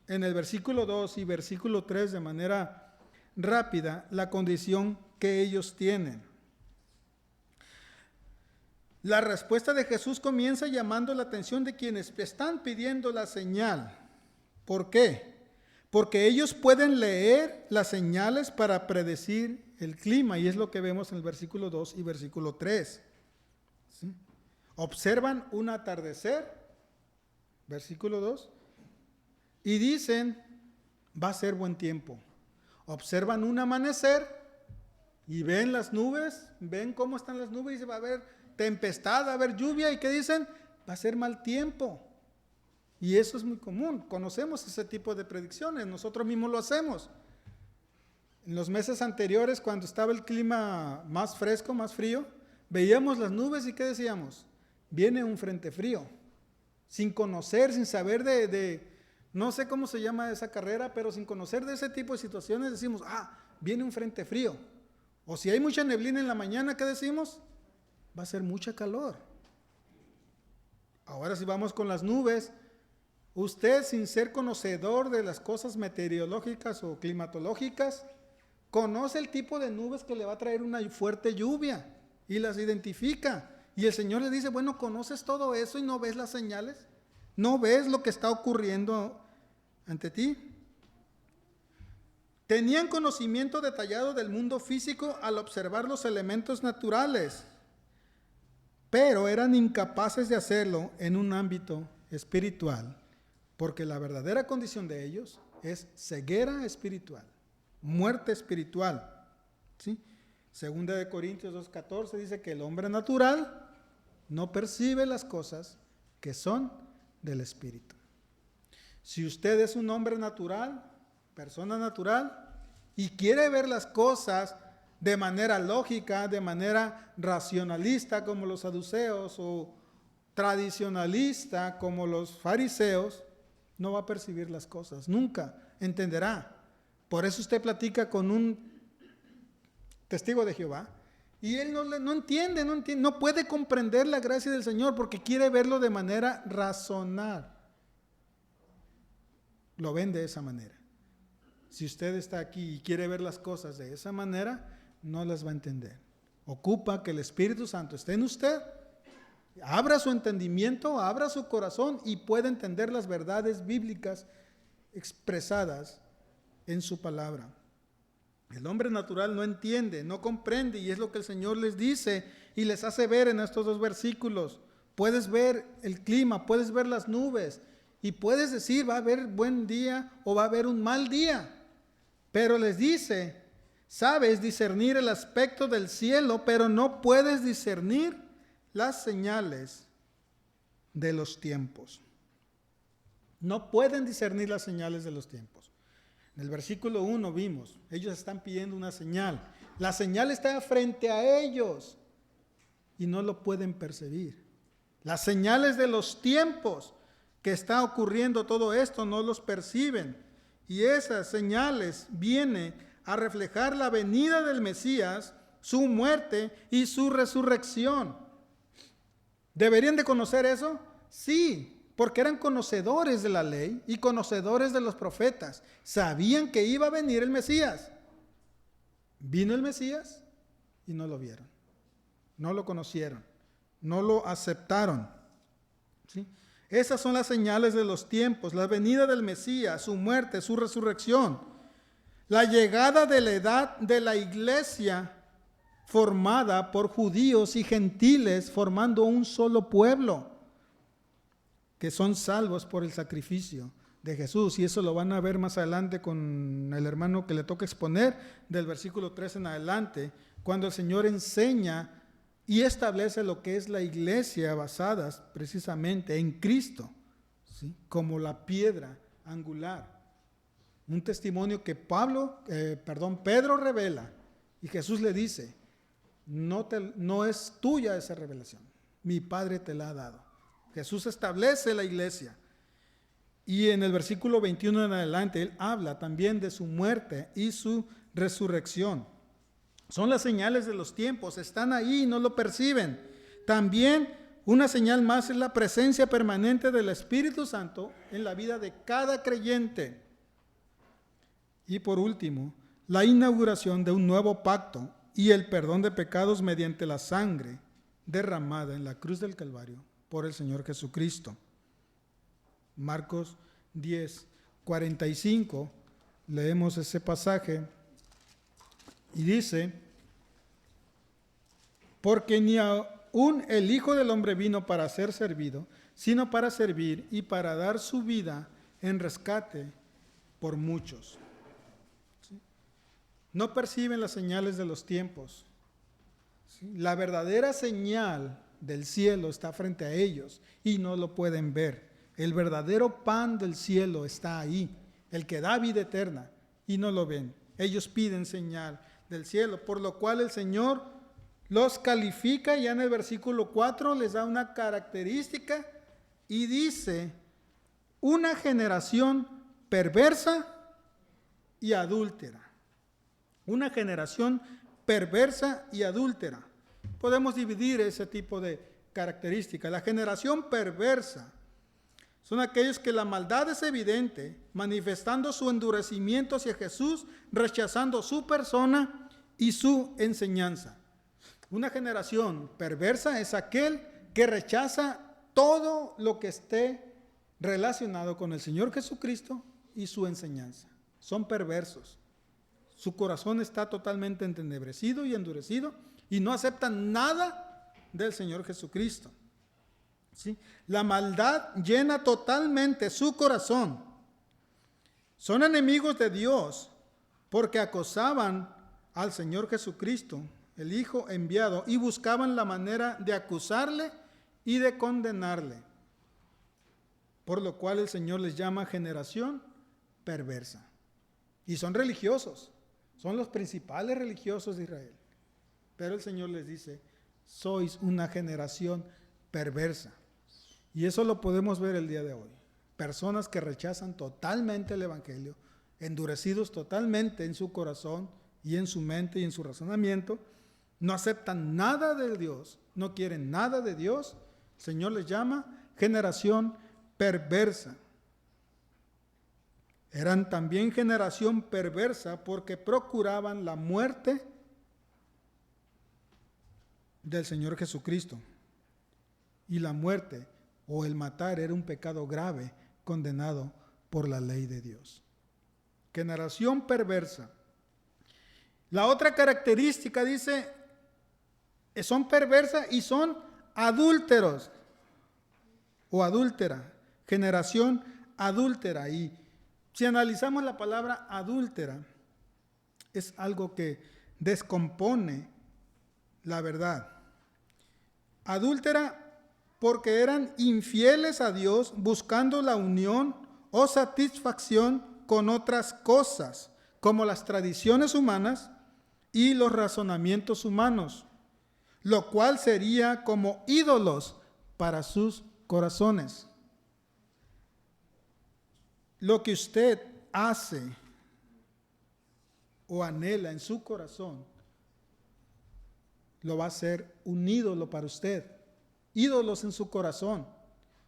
en el versículo 2 y versículo 3 de manera rápida la condición que ellos tienen. La respuesta de Jesús comienza llamando la atención de quienes están pidiendo la señal. ¿Por qué? Porque ellos pueden leer las señales para predecir el clima, y es lo que vemos en el versículo 2 y versículo 3. ¿Sí? Observan un atardecer, versículo 2, y dicen, va a ser buen tiempo. Observan un amanecer y ven las nubes, ven cómo están las nubes y va a haber tempestad, va a haber lluvia, y ¿qué dicen? Va a ser mal tiempo. Y eso es muy común, conocemos ese tipo de predicciones, nosotros mismos lo hacemos. En los meses anteriores, cuando estaba el clima más fresco, más frío, veíamos las nubes y ¿qué decíamos? Viene un frente frío, sin conocer, sin saber no sé cómo se llama esa carrera, pero sin conocer de ese tipo de situaciones decimos, viene un frente frío. O si hay mucha neblina en la mañana, ¿qué decimos? Va a ser mucha calor. Ahora si vamos con las nubes, usted, sin ser conocedor de las cosas meteorológicas o climatológicas, conoce el tipo de nubes que le va a traer una fuerte lluvia y las identifica. Y el Señor le dice, bueno, ¿conoces todo eso y no ves las señales? ¿No ves lo que está ocurriendo ante ti? Tenían conocimiento detallado del mundo físico al observar los elementos naturales, pero eran incapaces de hacerlo en un ámbito espiritual, porque la verdadera condición de ellos es ceguera espiritual, muerte espiritual. ¿Sí? Segunda de Corintios 2:14 dice que el hombre natural no percibe las cosas que son del espíritu. Si usted es un hombre natural, persona natural, y quiere ver las cosas de manera lógica, de manera racionalista como los saduceos o tradicionalista como los fariseos, no va a percibir las cosas, nunca entenderá. Por eso usted platica con un testigo de Jehová y él no entiende, no puede comprender la gracia del Señor porque quiere verlo de manera racional. Lo ven de esa manera. Si usted está aquí y quiere ver las cosas de esa manera, no las va a entender. Ocupa que el Espíritu Santo esté en usted, abra su entendimiento, abra su corazón y pueda entender las verdades bíblicas expresadas en su palabra. El hombre natural no entiende, no comprende, y es lo que el Señor les dice y les hace ver en estos dos versículos. Puedes ver el clima, puedes ver las nubes y puedes decir va a haber buen día o va a haber un mal día, pero les dice, sabes discernir el aspecto del cielo, pero no puedes discernir las señales de los tiempos. No pueden discernir las señales de los tiempos. En el versículo 1 vimos, ellos están pidiendo una señal. La señal está frente a ellos y no lo pueden percibir. Las señales de los tiempos que está ocurriendo todo esto no los perciben. Y esas señales vienen a reflejar la venida del Mesías, su muerte y su resurrección. ¿Deberían de conocer eso? Sí, porque eran conocedores de la ley y conocedores de los profetas. Sabían que iba a venir el Mesías. Vino el Mesías y no lo vieron. No lo conocieron. No lo aceptaron. ¿Sí? Esas son las señales de los tiempos. La venida del Mesías, su muerte, su resurrección. La llegada de la edad de la iglesia formada por judíos y gentiles, formando un solo pueblo, que son salvos por el sacrificio de Jesús. Y eso lo van a ver más adelante con el hermano que le toca exponer, del versículo 3 en adelante, cuando el Señor enseña y establece lo que es la iglesia basada precisamente en Cristo, ¿sí?, como la piedra angular. Un testimonio que Pedro revela, y Jesús le dice: no es tuya esa revelación, mi Padre te la ha dado. Jesús establece la iglesia. Y en el versículo 21 en adelante, Él habla también de su muerte y su resurrección. Son las señales de los tiempos, están ahí y no lo perciben. También una señal más es la presencia permanente del Espíritu Santo en la vida de cada creyente. Y por último, la inauguración de un nuevo pacto y el perdón de pecados mediante la sangre derramada en la cruz del Calvario por el Señor Jesucristo. Marcos 10, 45, leemos ese pasaje y dice: porque ni aún el Hijo del Hombre vino para ser servido, sino para servir y para dar su vida en rescate por muchos. ¿Sí? No perciben las señales de los tiempos. ¿Sí? La verdadera señal del cielo está frente a ellos y no lo pueden ver. El verdadero pan del cielo está ahí, el que da vida eterna, y no lo ven. Ellos piden señal del cielo, por lo cual el Señor los califica. Ya en el versículo 4 les da una característica y dice: una generación perversa y adúltera. Una generación perversa y adúltera. Podemos dividir ese tipo de características. La generación perversa son aquellos que la maldad es evidente, manifestando su endurecimiento hacia Jesús, rechazando su persona y su enseñanza. Una generación perversa es aquel que rechaza todo lo que esté relacionado con el Señor Jesucristo y su enseñanza. Son perversos. Su corazón está totalmente entenebrecido y endurecido y no aceptan nada del Señor Jesucristo. ¿Sí? La maldad llena totalmente su corazón. Son enemigos de Dios porque acosaban al Señor Jesucristo, el Hijo enviado, y buscaban la manera de acusarle y de condenarle. Por lo cual el Señor les llama generación perversa. Y son religiosos, son los principales religiosos de Israel. Pero el Señor les dice: sois una generación perversa. Y eso lo podemos ver el día de hoy. Personas que rechazan totalmente el Evangelio, endurecidos totalmente en su corazón y en su mente y en su razonamiento, no aceptan nada de Dios, no quieren nada de Dios. El Señor les llama generación perversa. Eran también generación perversa porque procuraban la muerte del Señor Jesucristo. Y la muerte o el matar era un pecado grave condenado por la ley de Dios. Generación perversa. La otra característica dice: son perversas y son adúlteros o adúltera. Generación adúltera. Y si analizamos la palabra adúltera, es algo que descompone la verdad. Adúltera porque eran infieles a Dios, buscando la unión o satisfacción con otras cosas, como las tradiciones humanas y los razonamientos humanos, lo cual sería como ídolos para sus corazones. Lo que usted hace o anhela en su corazón, lo va a ser un ídolo para usted. Ídolos en su corazón.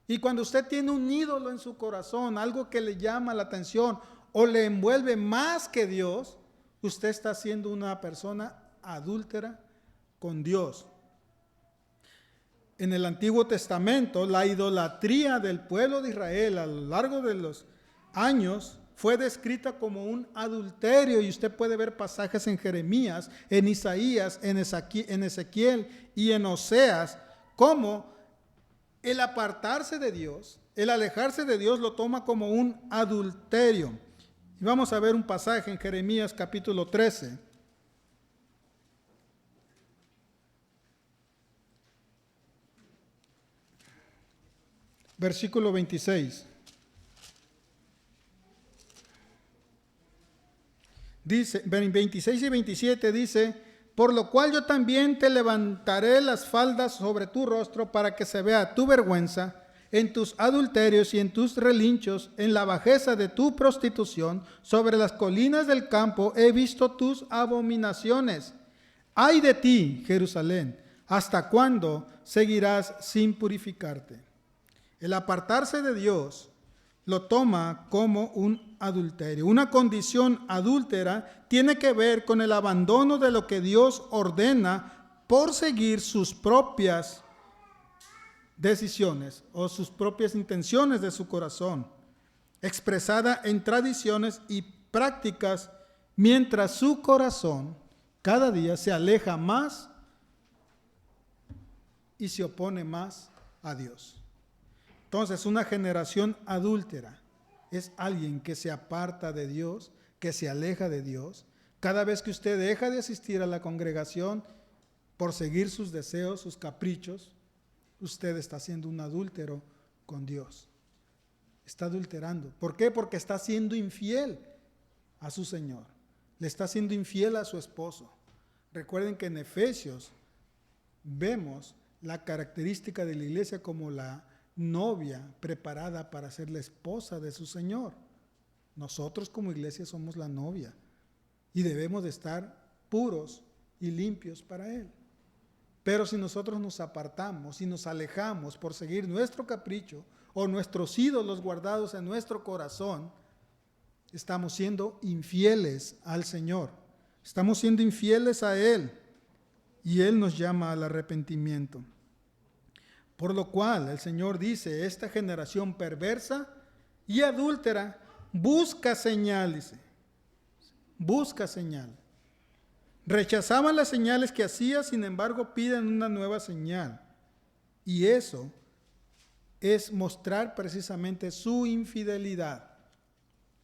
Y cuando usted tiene un ídolo en su corazón, algo que le llama la atención o le envuelve más que Dios, usted está siendo una persona adúltera con Dios. En el Antiguo Testamento, la idolatría del pueblo de Israel a lo largo de los años fue descrita como un adulterio, y usted puede ver pasajes en Jeremías, en Isaías, en Ezequiel y en Oseas, como el apartarse de Dios, el alejarse de Dios lo toma como un adulterio. Y vamos a ver un pasaje en Jeremías capítulo 13. Versículo 26. Dice, 26 y 27 dice: por lo cual yo también te levantaré las faldas sobre tu rostro para que se vea tu vergüenza en tus adulterios y en tus relinchos, en la bajeza de tu prostitución. Sobre las colinas del campo he visto tus abominaciones. Ay de ti, Jerusalén, ¿hasta cuándo seguirás sin purificarte? El apartarse de Dios lo toma como un adulterio. Una condición adúltera tiene que ver con el abandono de lo que Dios ordena por seguir sus propias decisiones o sus propias intenciones de su corazón, expresada en tradiciones y prácticas, mientras su corazón cada día se aleja más y se opone más a Dios. Entonces, una generación adúltera es alguien que se aparta de Dios, que se aleja de Dios. Cada vez que usted deja de asistir a la congregación por seguir sus deseos, sus caprichos, usted está siendo un adúltero con Dios. Está adulterando. ¿Por qué? Porque está siendo infiel a su Señor. Le está siendo infiel a su esposo. Recuerden que en Efesios vemos la característica de la iglesia como la novia preparada para ser la esposa de su Señor. Nosotros como iglesia somos la novia y debemos de estar puros y limpios para Él. Pero si nosotros nos apartamos y nos alejamos por seguir nuestro capricho o nuestros ídolos guardados en nuestro corazón, estamos siendo infieles al Señor. Estamos siendo infieles a Él y Él nos llama al arrepentimiento. Por lo cual el Señor dice: esta generación perversa y adúltera busca señal, dice. Busca señal. Rechazaban las señales que hacía, sin embargo piden una nueva señal. Y eso es mostrar precisamente su infidelidad.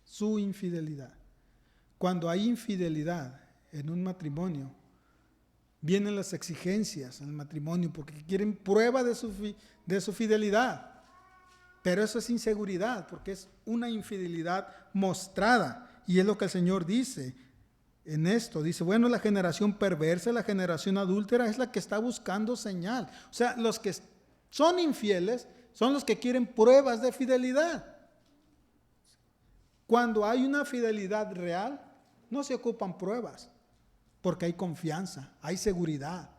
Su infidelidad. Cuando hay infidelidad en un matrimonio, vienen las exigencias al matrimonio porque quieren prueba de su fidelidad. Pero eso es inseguridad, porque es una infidelidad mostrada. Y es lo que el Señor dice en esto. Dice, bueno, la generación perversa, la generación adúltera es la que está buscando señal. O sea, los que son infieles son los que quieren pruebas de fidelidad. Cuando hay una fidelidad real, no se ocupan pruebas. Porque hay confianza, hay seguridad,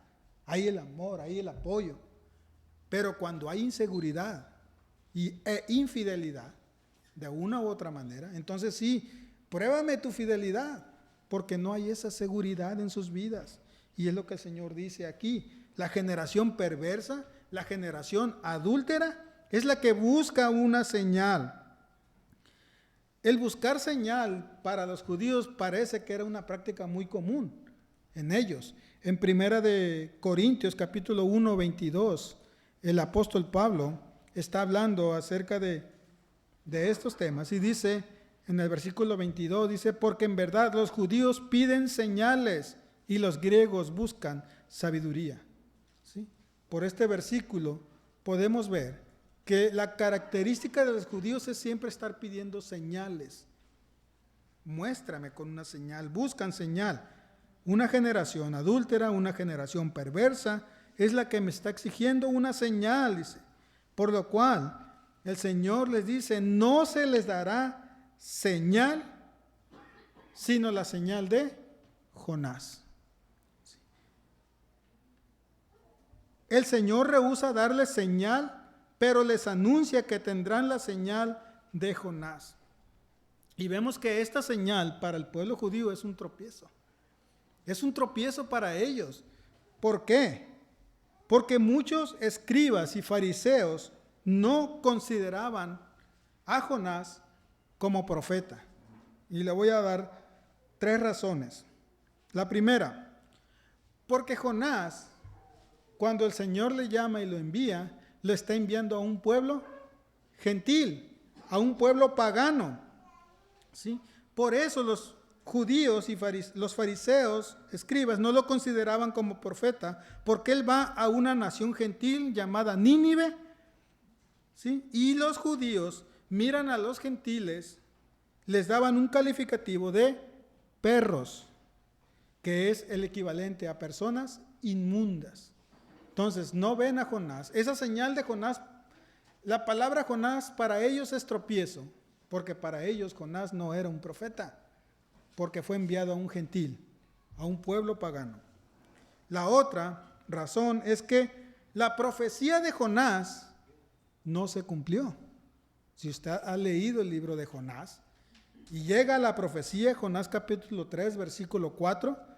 hay el amor, hay el apoyo. Pero cuando hay inseguridad e infidelidad, de una u otra manera, entonces sí, pruébame tu fidelidad, porque no hay esa seguridad en sus vidas. Y es lo que el Señor dice aquí. La generación perversa, la generación adúltera, es la que busca una señal. El buscar señal para los judíos parece que era una práctica muy común en ellos. En Primera de Corintios capítulo 1, 22, el apóstol Pablo está hablando acerca de estos temas y dice en el versículo 22, dice, porque en verdad los judíos piden señales y los griegos buscan sabiduría. ¿Sí? Por este versículo podemos ver que la característica de los judíos es siempre estar pidiendo señales. Muéstrame con una señal, buscan señal. Una generación adúltera, una generación perversa, es la que me está exigiendo una señal, dice. Por lo cual, el Señor les dice, no se les dará señal, sino la señal de Jonás. El Señor rehúsa darles señal, pero les anuncia que tendrán la señal de Jonás. Y vemos que esta señal para el pueblo judío es un tropiezo. Es un tropiezo para ellos. ¿Por qué? Porque muchos escribas y fariseos no consideraban a Jonás como profeta. Y le voy a dar 3 razones. La primera, porque Jonás, cuando el Señor le llama y lo envía, lo está enviando a un pueblo gentil, a un pueblo pagano. ¿Sí? Por eso los judíos y los fariseos, escribas, no lo consideraban como profeta, porque él va a una nación gentil llamada Nínive. ¿Sí? Y los judíos miran a los gentiles, les daban un calificativo de perros, que es el equivalente a personas inmundas. Entonces, no ven a Jonás. Esa señal de Jonás, la palabra Jonás para ellos es tropiezo, porque para ellos Jonás no era un profeta, porque fue enviado a un gentil, a un pueblo pagano. La otra razón es que la profecía de Jonás no se cumplió. Si usted ha leído el libro de Jonás y llega a la profecía, Jonás capítulo 3, versículo 4,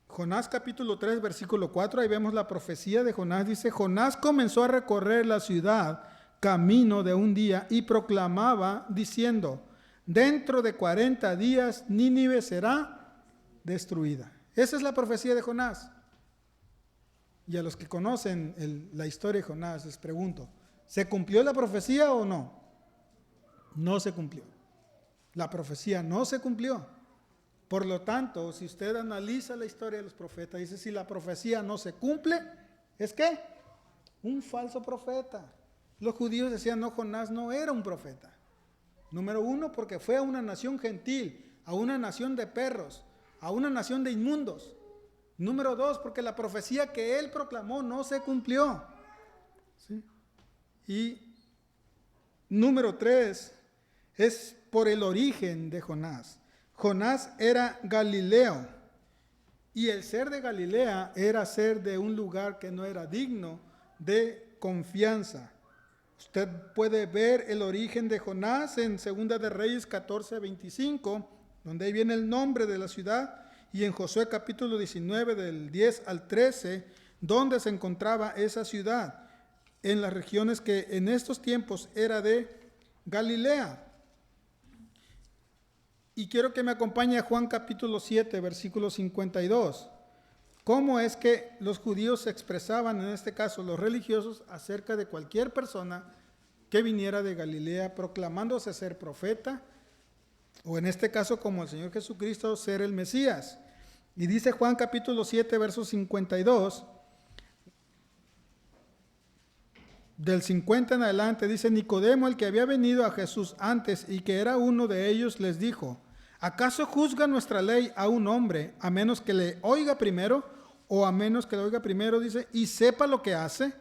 Jonás capítulo 3, versículo 4, ahí vemos la profecía de Jonás. Dice, Jonás comenzó a recorrer la ciudad camino de un día y proclamaba diciendo, dentro de 40 días Nínive será destruida. Esa es la profecía de Jonás. Y a los que conocen la historia de Jonás les pregunto, ¿se cumplió la profecía o no? No se cumplió. La profecía no se cumplió. Por lo tanto, si usted analiza la historia de los profetas, dice, si la profecía no se cumple, ¿es qué? Un falso profeta. Los judíos decían, no, Jonás no era un profeta. Número 1, porque fue a una nación gentil, a una nación de perros, a una nación de inmundos. Número 2, porque la profecía que él proclamó no se cumplió. ¿Sí? Y número 3, es por el origen de Jonás. Jonás era galileo, y el ser de Galilea era ser de un lugar que no era digno de confianza. Usted puede ver el origen de Jonás en 2 de Reyes 14, 25, donde ahí viene el nombre de la ciudad, y en Josué capítulo 19, del 10 al 13, donde se encontraba esa ciudad, en las regiones que en estos tiempos era de Galilea. Y quiero que me acompañe a Juan capítulo 7, versículo 52. ¿Cómo es que los judíos se expresaban, en este caso los religiosos, acerca de cualquier persona que viniera de Galilea proclamándose ser profeta, o en este caso como el Señor Jesucristo, ser el Mesías? Y dice Juan capítulo 7, verso 52, del 50 en adelante, dice, Nicodemo, el que había venido a Jesús antes y que era uno de ellos, les dijo, ¿acaso juzga nuestra ley a un hombre a menos que le oiga primero, o a menos que le oiga primero, dice, y sepa lo que hace?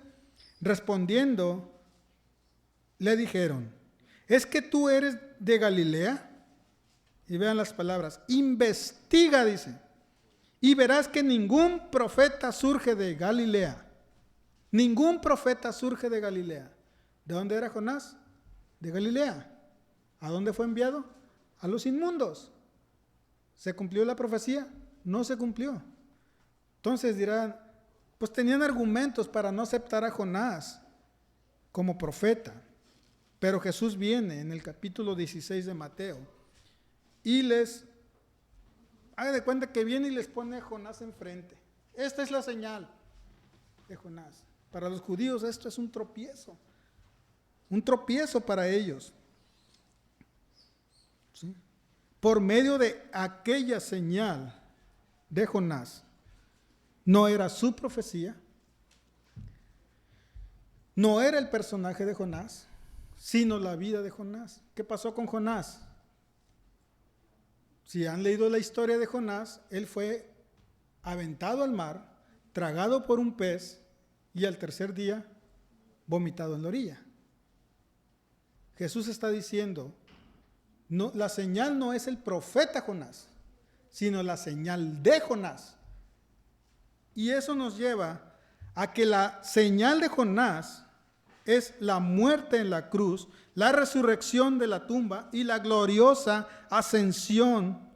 Respondiendo, le dijeron, ¿es que tú eres de Galilea? Y vean las palabras, investiga, dice, y verás que ningún profeta surge de Galilea. Ningún profeta surge de Galilea. ¿De dónde era Jonás? De Galilea. ¿A dónde fue enviado? A los inmundos. ¿Se cumplió la profecía? No se cumplió. Entonces dirán, pues tenían argumentos para no aceptar a Jonás como profeta. Pero Jesús viene en el capítulo 16 de Mateo y haga de cuenta que viene y les pone a Jonás enfrente. Esta es la señal de Jonás. Para los judíos esto es un tropiezo para ellos. ¿Sí? Por medio de aquella señal de Jonás, no era su profecía, no era el personaje de Jonás, sino la vida de Jonás. ¿Qué pasó con Jonás? Si han leído la historia de Jonás, él fue aventado al mar, tragado por un pez, y al tercer día vomitado en la orilla. Jesús está diciendo, no, la señal no es el profeta Jonás, sino la señal de Jonás. Y eso nos lleva a que la señal de Jonás es la muerte en la cruz, la resurrección de la tumba y la gloriosa ascensión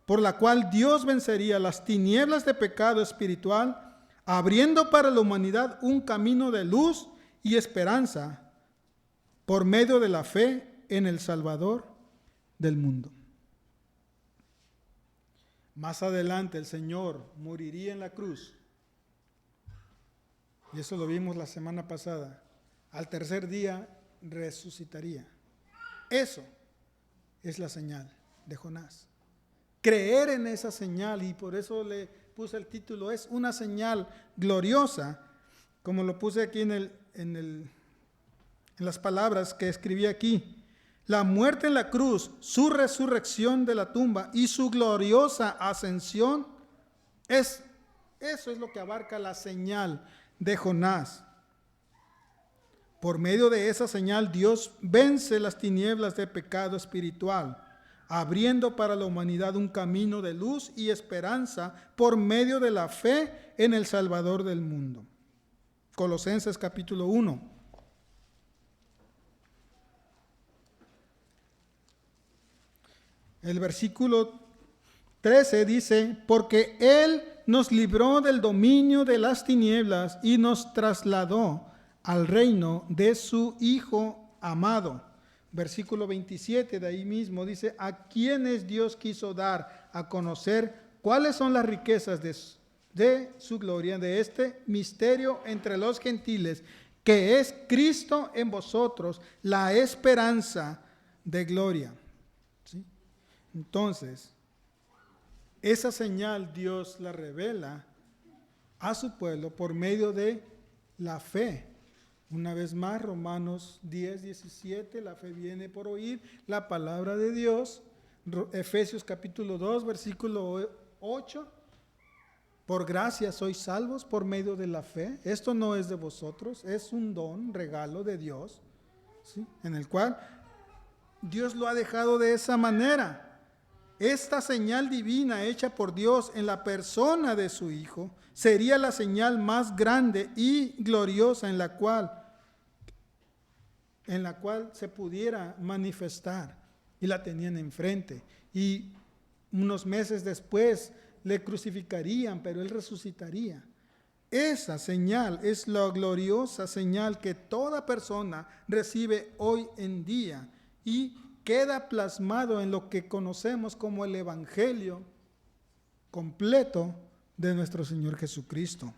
por la cual Dios vencería las tinieblas de pecado espiritual abriendo para la humanidad un camino de luz y esperanza por medio de la fe en el Salvador del mundo. Más adelante el Señor moriría en la cruz, y eso lo vimos la semana pasada. Al tercer día resucitaría. Eso es la señal de Jonás. Creer en esa señal, y por eso le puse el título, es una señal gloriosa, como lo puse aquí en las palabras que escribí aquí. La muerte en la cruz, su resurrección de la tumba y su gloriosa ascensión, eso es lo que abarca la señal de Jonás. Por medio de esa señal, Dios vence las tinieblas de pecado espiritual, abriendo para la humanidad un camino de luz y esperanza por medio de la fe en el Salvador del mundo. Colosenses capítulo 1. El versículo 13 dice, porque Él nos libró del dominio de las tinieblas y nos trasladó al reino de su Hijo amado. Versículo 27 de ahí mismo dice, a quienes Dios quiso dar a conocer cuáles son las riquezas de su gloria, de este misterio entre los gentiles, que es Cristo en vosotros, la esperanza de gloria. ¿Sí? Entonces, esa señal Dios la revela a su pueblo por medio de la fe. Una vez más, Romanos 10, 17, la fe viene por oír la palabra de Dios. Efesios capítulo 2, versículo 8, por gracia sois salvos por medio de la fe. Esto no es de vosotros, es un don, regalo de Dios, ¿sí? En el cual Dios lo ha dejado de esa manera. Esta señal divina hecha por Dios en la persona de su Hijo sería la señal más grande y gloriosa en la cual se pudiera manifestar, y la tenían enfrente, y unos meses después le crucificarían, pero Él resucitaría. Esa señal es la gloriosa señal que toda persona recibe hoy en día y queda plasmado en lo que conocemos como el Evangelio completo de nuestro Señor Jesucristo.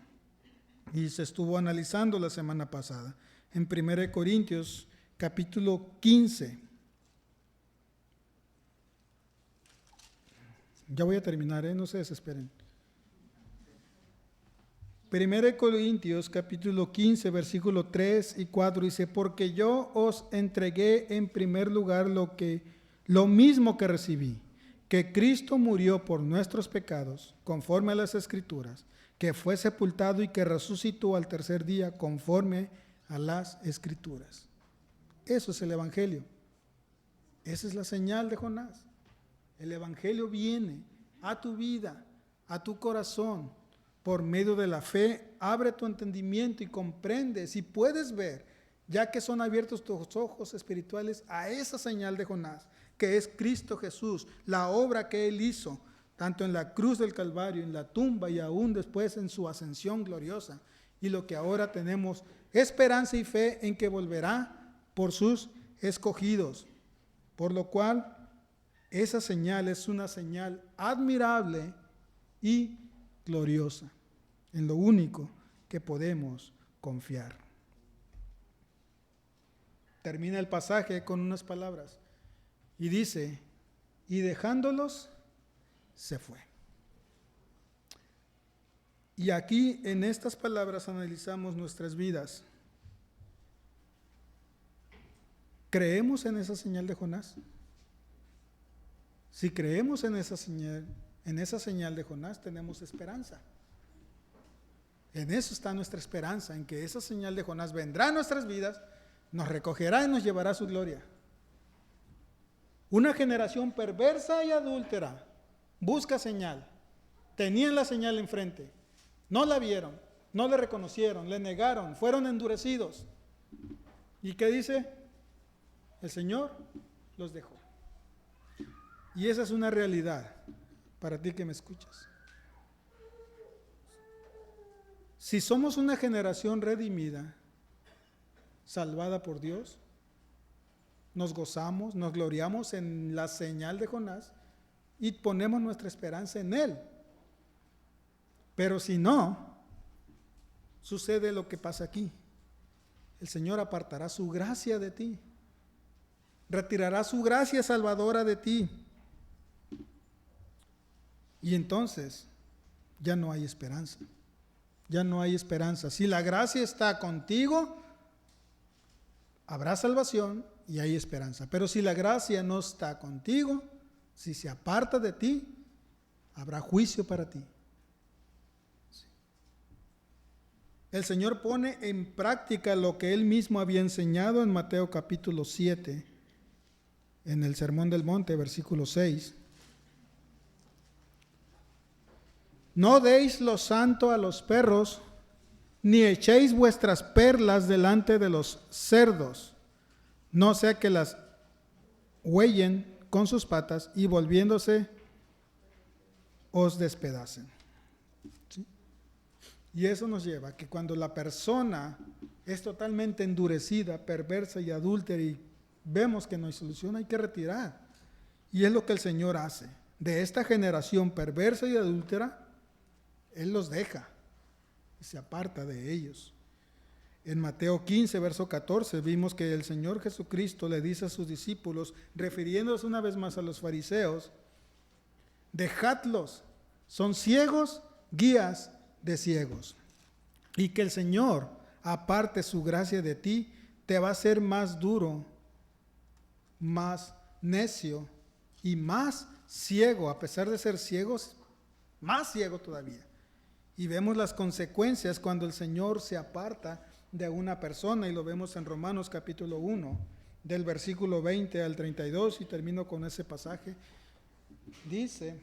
Y se estuvo analizando la semana pasada en 1 Corintios capítulo 15. Ya voy a terminar, no se desesperen. 1 Corintios capítulo 15, versículo 3 y 4 dice, porque yo os entregué en primer lugar lo mismo que recibí, que Cristo murió por nuestros pecados, conforme a las Escrituras, que fue sepultado y que resucitó al tercer día, conforme a las Escrituras. Eso es el Evangelio. Esa es la señal de Jonás. El Evangelio viene a tu vida, a tu corazón, por medio de la fe. Abre tu entendimiento y comprendes y puedes ver, ya que son abiertos tus ojos espirituales, a esa señal de Jonás, que es Cristo Jesús, la obra que Él hizo, tanto en la cruz del Calvario, en la tumba y aún después en su ascensión gloriosa. Y lo que ahora tenemos, esperanza y fe en que volverá por sus escogidos, por lo cual esa señal es una señal admirable y gloriosa, en lo único que podemos confiar. Termina el pasaje con unas palabras y dice, y dejándolos, se fue. Y aquí en estas palabras analizamos nuestras vidas. ¿Creemos en esa señal de Jonás? Si creemos en esa señal de Jonás, tenemos esperanza. En eso está nuestra esperanza, en que esa señal de Jonás vendrá a nuestras vidas, nos recogerá y nos llevará a su gloria. Una generación perversa y adúltera busca señal. Tenían la señal enfrente, no la vieron, no le reconocieron, le negaron, fueron endurecidos. ¿Y qué dice? El Señor los dejó. Y esa es una realidad para ti que me escuchas. Si somos una generación redimida, salvada por Dios, nos gozamos, nos gloriamos en la señal de Jonás y ponemos nuestra esperanza en Él. Pero si no, sucede lo que pasa aquí. El Señor apartará su gracia de ti, retirará su gracia salvadora de ti, y entonces ya no hay esperanza. Ya no hay esperanza. Si la gracia está contigo, habrá salvación y hay esperanza. Pero si la gracia no está contigo, si se aparta de ti, habrá juicio para ti. El Señor pone en práctica lo que Él mismo había enseñado en Mateo capítulo 7, en el Sermón del Monte, versículo 6. No deis lo santo a los perros, ni echéis vuestras perlas delante de los cerdos, no sea que las huellen con sus patas y volviéndose os despedacen. ¿Sí? Y eso nos lleva a que cuando la persona es totalmente endurecida, perversa y adúltera y vemos que no hay solución, hay que retirar. Y es lo que el Señor hace. De esta generación perversa y adúltera, Él los deja y se aparta de ellos. En Mateo 15, verso 14, vimos que el Señor Jesucristo le dice a sus discípulos, refiriéndose una vez más a los fariseos, dejadlos, son ciegos, guías de ciegos. Y que el Señor aparte su gracia de ti, te va a hacer más duro, más necio y más ciego, a pesar de ser ciegos, más ciego todavía. Y vemos las consecuencias cuando el Señor se aparta de una persona, y lo vemos en Romanos capítulo 1, del versículo 20 al 32, y termino con ese pasaje. Dice: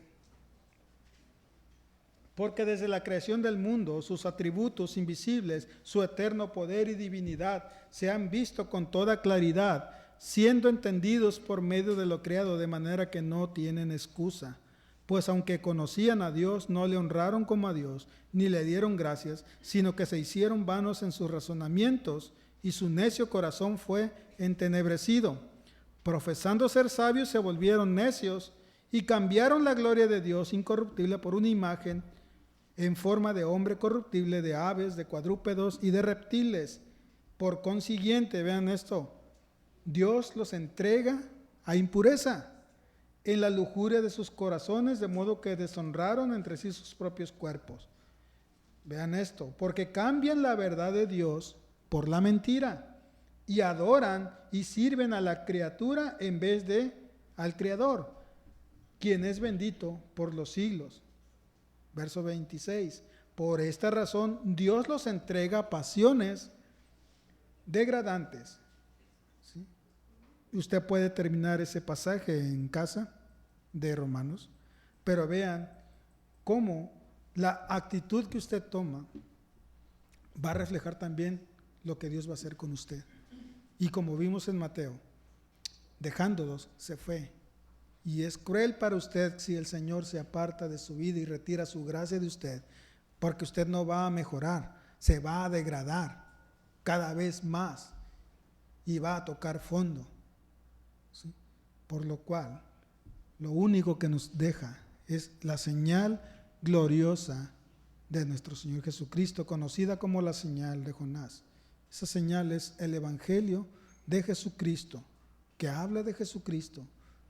porque desde la creación del mundo, sus atributos invisibles, su eterno poder y divinidad, se han visto con toda claridad, siendo entendidos por medio de lo creado, de manera que no tienen excusa. Pues aunque conocían a Dios, no le honraron como a Dios, ni le dieron gracias, sino que se hicieron vanos en sus razonamientos, y su necio corazón fue entenebrecido. Profesando ser sabios, se volvieron necios, y cambiaron la gloria de Dios incorruptible por una imagen en forma de hombre corruptible, de aves, de cuadrúpedos y de reptiles. Por consiguiente, vean esto, Dios los entrega a impureza en la lujuria de sus corazones, de modo que deshonraron entre sí sus propios cuerpos. Vean esto, porque cambian la verdad de Dios por la mentira, y adoran y sirven a la criatura en vez de al Creador, quien es bendito por los siglos. Verso 26, por esta razón Dios los entrega a pasiones degradantes. ¿Sí? Usted puede terminar ese pasaje en casa de Romanos, pero vean cómo la actitud que usted toma va a reflejar también lo que Dios va a hacer con usted. Y como vimos en Mateo, dejándolos se fue. Y es cruel para usted si el Señor se aparta de su vida y retira su gracia de usted, porque usted no va a mejorar, se va a degradar cada vez más y va a tocar fondo. ¿Sí? Por lo cual, lo único que nos deja es la señal gloriosa de nuestro Señor Jesucristo, conocida como la señal de Jonás. Esa señal es el Evangelio de Jesucristo, que habla de Jesucristo,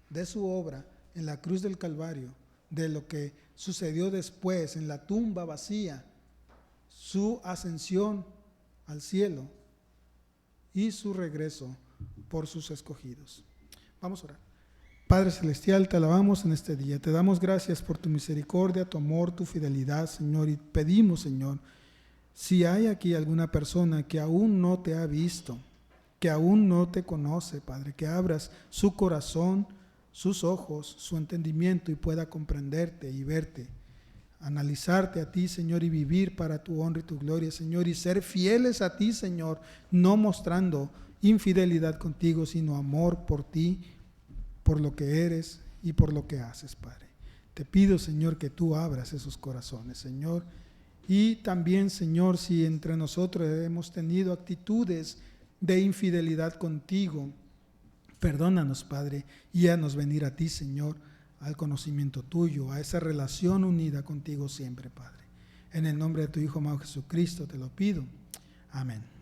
de su obra en la cruz del Calvario, de lo que sucedió después en la tumba vacía, su ascensión al cielo y su regreso por sus escogidos. Vamos a orar. Padre Celestial, te alabamos en este día, te damos gracias por tu misericordia, tu amor, tu fidelidad, Señor, y pedimos, Señor, si hay aquí alguna persona que aún no te ha visto, que aún no te conoce, Padre, que abras su corazón, sus ojos, su entendimiento y pueda comprenderte y verte, analizarte a ti, Señor, y vivir para tu honra y tu gloria, Señor, y ser fieles a ti, Señor, no mostrando infidelidad contigo, sino amor por ti, por lo que eres y por lo que haces, Padre. Te pido, Señor, que tú abras esos corazones, Señor, Y también, Señor, si entre nosotros hemos tenido actitudes de infidelidad contigo, perdónanos, Padre, y haznos venir a ti, Señor, al conocimiento tuyo, a esa relación unida contigo siempre, Padre. En el nombre de tu Hijo amado Jesucristo te lo pido. Amén.